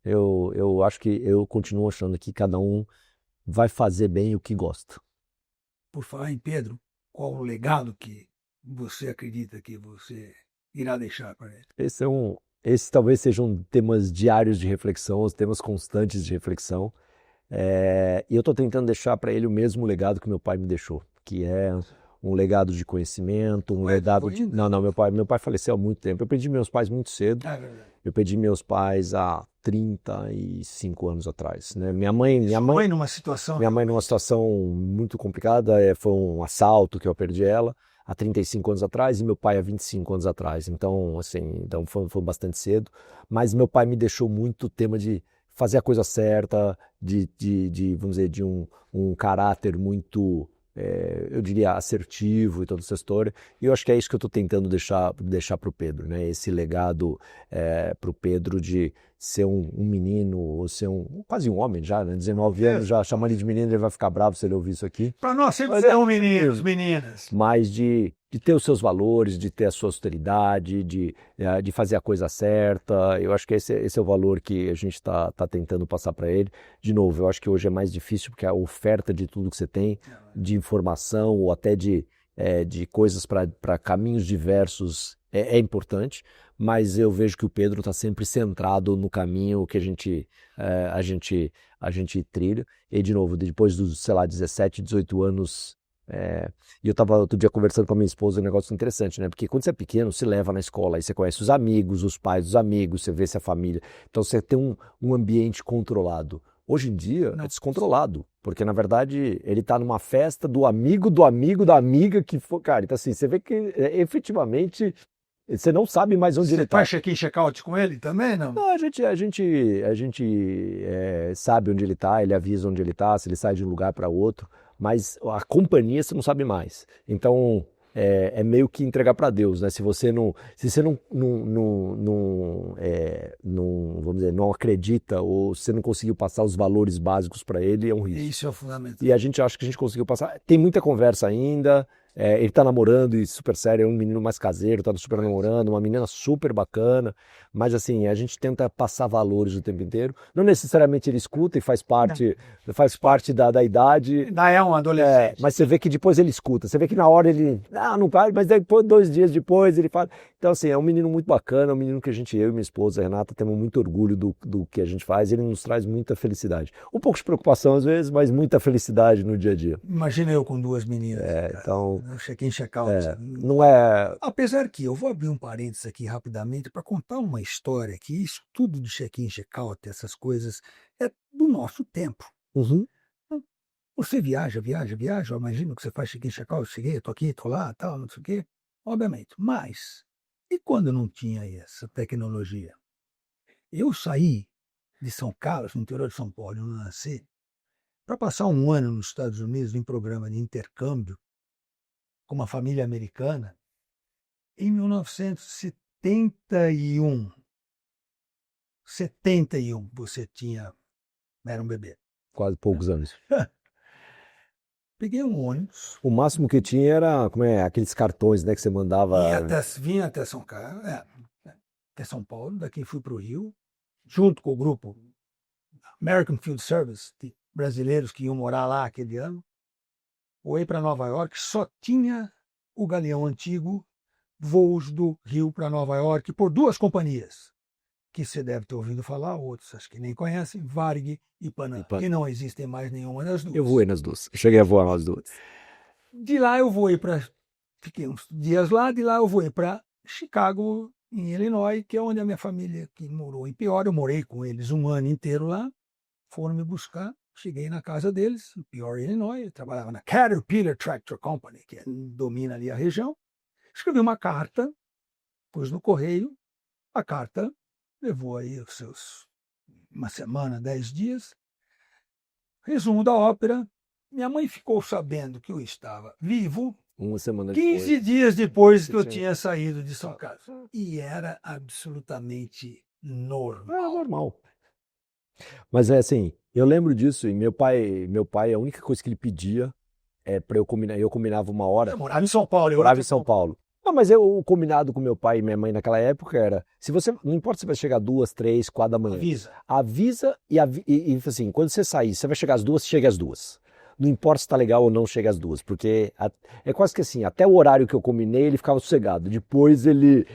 Eu acho que eu continuo achando que cada um vai fazer bem o que gosta. Por falar em Pedro, qual o legado que você acredita que você irá deixar para ele? Esse talvez sejam temas diários de reflexão, os temas constantes de reflexão. E eu estou tentando deixar para ele o mesmo legado que meu pai me deixou, que é um legado de conhecimento, um legado de... Não, meu pai faleceu há muito tempo. Eu perdi meus pais muito cedo. É verdade. Eu perdi meus pais há 35 anos atrás, né? Minha mãe numa situação muito complicada, foi um assalto que eu perdi ela há 35 anos atrás e meu pai há 25 anos atrás. Então, assim, foi bastante cedo, mas meu pai me deixou muito tema de fazer a coisa certa, vamos dizer, de um caráter muito, eu diria, assertivo e toda essa história. E eu acho que é isso que eu estou tentando deixar para o Pedro, né? Esse legado para o Pedro de ser um menino, ou ser quase um homem já, né? 19 anos, já chamar ele de menino, ele vai ficar bravo se ele ouvir isso aqui. Para nós sempre serão meninos, meninas. Mas de ter os seus valores, de ter a sua austeridade, de fazer a coisa certa. Eu acho que esse é o valor que a gente está tentando passar para ele. De novo, eu acho que hoje é mais difícil porque a oferta de tudo que você tem, de informação ou até de coisas para caminhos diversos é importante, mas eu vejo que o Pedro está sempre centrado no caminho que a gente trilha. E, de novo, depois dos, sei lá, 17, 18 anos... E eu estava outro dia conversando com a minha esposa, um negócio interessante, né? Porque quando você é pequeno, se leva na escola, aí você conhece os amigos, os pais dos amigos, você vê se a família. Então você tem um ambiente controlado. Hoje em dia é descontrolado, porque na verdade ele está numa festa do amigo da amiga que for, cara. Então assim, você vê que efetivamente você não sabe mais onde ele está. Você faz check-in, check-out com ele também, não? Não, a gente sabe onde ele está, ele avisa onde ele está, se ele sai de um lugar para outro, mas a companhia você não sabe mais. Então é meio que entregar para Deus, né? Se você não vamos dizer, não acredita ou você não conseguiu passar os valores básicos para ele, é um risco. Isso é o fundamental. E a gente acha que a gente conseguiu passar. Tem muita conversa ainda. Ele tá namorando e super sério, é um menino mais caseiro, tá super namorando, uma menina super bacana, mas assim, a gente tenta passar valores o tempo inteiro. Não necessariamente ele escuta e faz parte da idade. Ainda é um adolescente. Mas você vê que depois ele escuta, você vê que na hora ele, não vai, mas depois, 2 dias depois ele fala. Então assim, é um menino muito bacana, é um menino que eu e minha esposa, a Renata, temos muito orgulho do que a gente faz, ele nos traz muita felicidade. Um pouco de preocupação às vezes, mas muita felicidade no dia a dia. Imagina eu com 2 meninas. Então... Check-in, check-out. Não é... Apesar que eu vou abrir um parênteses aqui rapidamente para contar uma história que isso tudo de check-in, check-out, essas coisas, é do nosso tempo. Uhum. Você viaja, eu imagino que você faz check-in, check-out, cheguei, tô aqui, tô lá, tal, não sei o quê, obviamente. Mas, e quando não tinha essa tecnologia? Eu saí de São Carlos, no interior de São Paulo, eu nasci, para passar um ano nos Estados Unidos em programa de intercâmbio com uma família americana, em 1971. 71, você era um bebê. Quase poucos anos. Peguei um ônibus. O máximo que tinha era, aqueles cartões, né, que você mandava... Vinha até São Carlos, até São Paulo, daqui fui para o Rio, junto com o grupo American Field Service, de brasileiros que iam morar lá aquele ano. Voei para Nova York, só tinha o Galeão Antigo, voos do Rio para Nova York, por 2 companhias, que você deve ter ouvido falar, outros acho que nem conhecem, Varig e Panam, que não existem mais nenhuma das duas. Eu voei nas duas, cheguei a voar nas duas. De lá eu voei fiquei uns dias lá, de lá eu voei para Chicago, em Illinois, que é onde a minha família que morou em Peoria, eu morei com eles um ano inteiro lá, foram me buscar. Cheguei na casa deles, em Peoria, Illinois, eu trabalhava na Caterpillar Tractor Company, que domina ali a região. Escrevi uma carta pus no correio, a carta levou aí os seus uma semana, 10 dias. Resumo da ópera, minha mãe ficou sabendo que eu estava vivo Uma semana 15 depois. dias depois que eu Sim. tinha saído de São Carlos. E era absolutamente normal. Era normal. Mas é assim, eu lembro disso, e meu pai, a única coisa que ele pedia é para eu combinava uma hora. Eu morava em São Paulo. Eu Morava em São Paulo. Não, mas o combinado com meu pai e minha mãe naquela época era, se você, não importa se vai chegar 2, 3, 4 da manhã. Avisa e assim, quando você sair, você vai chegar às 2, chegue às 2. Não importa se tá legal ou não, chega às 2, porque é quase que assim, até o horário que eu combinei, ele ficava sossegado. Depois ele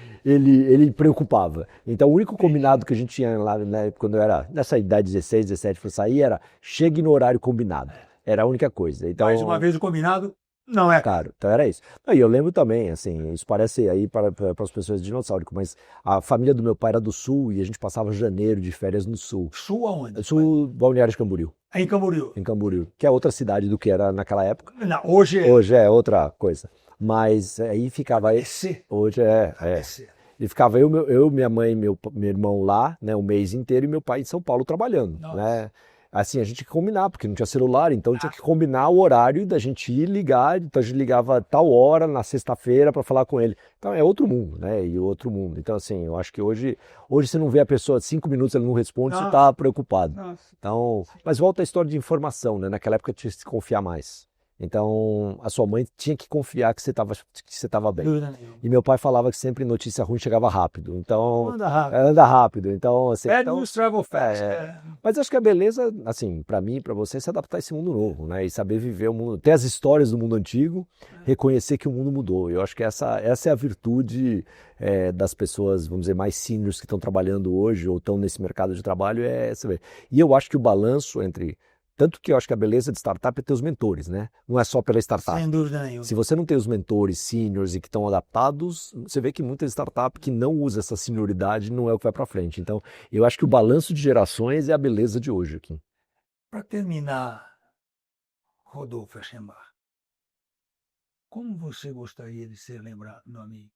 preocupava. Então o único combinado que a gente tinha lá, né, quando eu era nessa idade 16, 17 para sair, era chegue no horário combinado. Era a única coisa. Então, mais uma vez o combinado não é caro. Então era isso. E eu lembro também, assim, isso parece aí para as pessoas de dinossauro, mas a família do meu pai era do sul e a gente passava janeiro de férias no sul. Sul aonde? Sul, Balneário de Camboriú. Em Camboriú. Em Camboriú, que é outra cidade do que era naquela época. Não, hoje é outra coisa. Mas aí ficava aí. Hoje é. E ficava eu, minha mãe e meu irmão lá, né, o mês inteiro, e meu pai em São Paulo trabalhando, né? Assim, a gente tinha que combinar, porque não tinha celular, então tinha que combinar o horário da gente ir ligar, então a gente ligava tal hora na sexta-feira para falar com ele. Então é outro mundo, né? E outro mundo. Então assim, eu acho que hoje você não vê a pessoa 5 minutos, ela não responde, você tá preocupado. Então, mas volta a história de informação, né? Naquela época tinha que se confiar mais. Então, a sua mãe tinha que confiar que você estava bem. E meu pai falava que sempre notícia ruim chegava rápido. Então, anda rápido. Então, assim, Bad news travel fast. Mas acho que a beleza, assim, para mim, para você, é se adaptar a esse mundo novo, né? E saber viver o mundo, ter as histórias do mundo antigo, reconhecer que o mundo mudou. Eu acho que essa é a virtude das pessoas, vamos dizer, mais seniors que estão trabalhando hoje ou estão nesse mercado de trabalho, saber. E eu acho que o balanço entre tanto que eu acho que a beleza de startup é ter os mentores, né? Não é só pela startup. Sem dúvida nenhuma. Se você não tem os mentores seniors e que estão adaptados, você vê que muita startup que não usa essa senioridade não é o que vai para frente. Então, eu acho que o balanço de gerações é a beleza de hoje aqui. Para terminar, Rodolfo Eschenbach, como você gostaria de ser lembrado, meu amigo?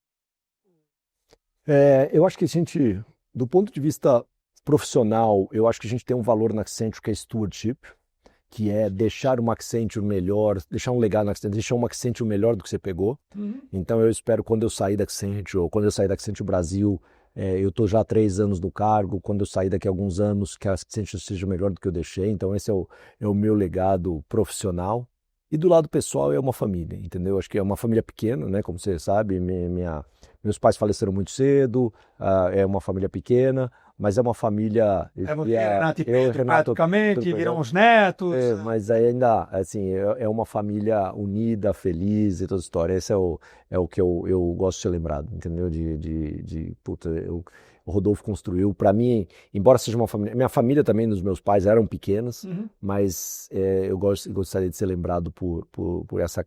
Eu acho que a gente, do ponto de vista profissional, eu acho que a gente tem um valor na Accenture que é stewardship, que é deixar uma Accenture melhor, deixar um legado na Accenture, deixar uma Accenture melhor do que você pegou. Então eu espero quando eu sair da Accenture, ou quando eu sair da Accenture Brasil, eu estou já há 3 anos no cargo, quando eu sair daqui a alguns anos, que a Accenture seja melhor do que eu deixei. Então esse é o meu legado profissional. E do lado pessoal é uma família, entendeu? Acho que é uma família pequena, né? Como você sabe, meus pais faleceram muito cedo, é uma família pequena, mas é uma família... Renato e Pedro, praticamente, viram os netos. Mas ainda, assim, é uma família unida, feliz e toda a história. Esse é o que eu gosto de ser lembrado, entendeu? Puta, o Rodolfo construiu. Para mim, embora seja uma família... Minha família também, dos meus pais, eram pequenas, mas eu gostaria de ser lembrado por essa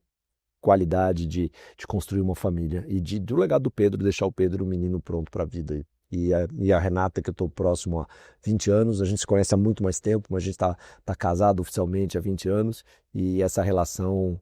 qualidade de construir uma família e do legado do Pedro, deixar o Pedro um menino pronto para a vida. E a Renata, que eu estou próximo há 20 anos, a gente se conhece há muito mais tempo, mas a gente está casado oficialmente há 20 anos, e essa relação...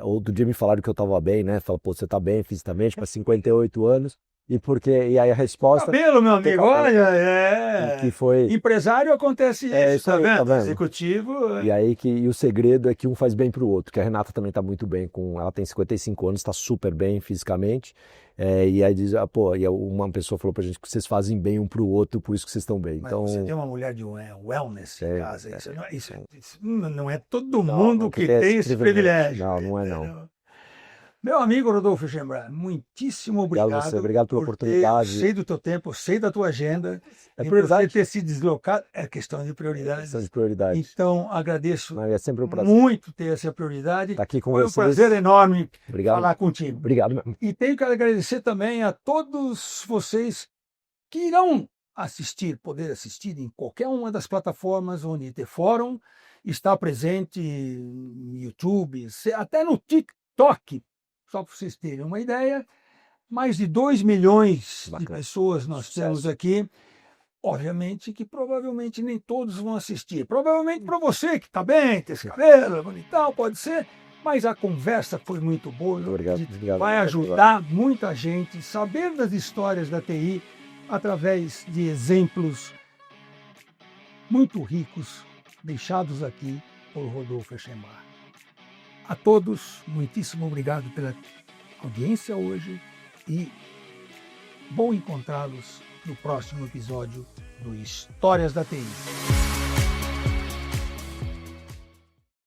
outro dia me falaram que eu estava bem, né? Falaram, pô, você está bem fisicamente, para 58 anos, e aí a resposta... Cabelo, meu amigo, olha, que foi... Empresário acontece isso, tá vendo? Executivo... E aí e o segredo é que um faz bem para o outro, que a Renata também está muito bem, ela tem 55 anos, está super bem fisicamente, e aí diz, e uma pessoa falou pra gente que vocês fazem bem um para o outro, por isso que vocês estão bem. Mas então, você tem uma mulher de wellness em casa, isso não é todo mundo que tem esse privilégio. Não é não. Meu amigo Rodolfo Eschenbach, muitíssimo obrigado. Obrigado a você, obrigado pela oportunidade. Sei do teu tempo, sei da tua agenda. Prioridade. Você ter se deslocado é questão de prioridade. Questão de prioridade. Então, agradeço sempre um prazer. muito ter essa prioridade. Tá aqui com Foi vocês. um prazer enorme falar contigo. Obrigado. E tenho que agradecer também a todos vocês que irão poder assistir em qualquer uma das plataformas onde IT Fórum está presente, no YouTube, até no TikTok. Só para vocês terem uma ideia, mais de 2 milhões de pessoas nós temos aqui. Obviamente que provavelmente nem todos vão assistir. Provavelmente para você que está bem, tem esse cabelo, bonitão, pode ser. Mas a conversa foi muito boa. Obrigado. Vai ajudar muita gente a saber das histórias da TI através de exemplos muito ricos deixados aqui por Rodolfo Echembar. A todos, muitíssimo obrigado pela audiência hoje e vou encontrá-los no próximo episódio do Histórias da TI.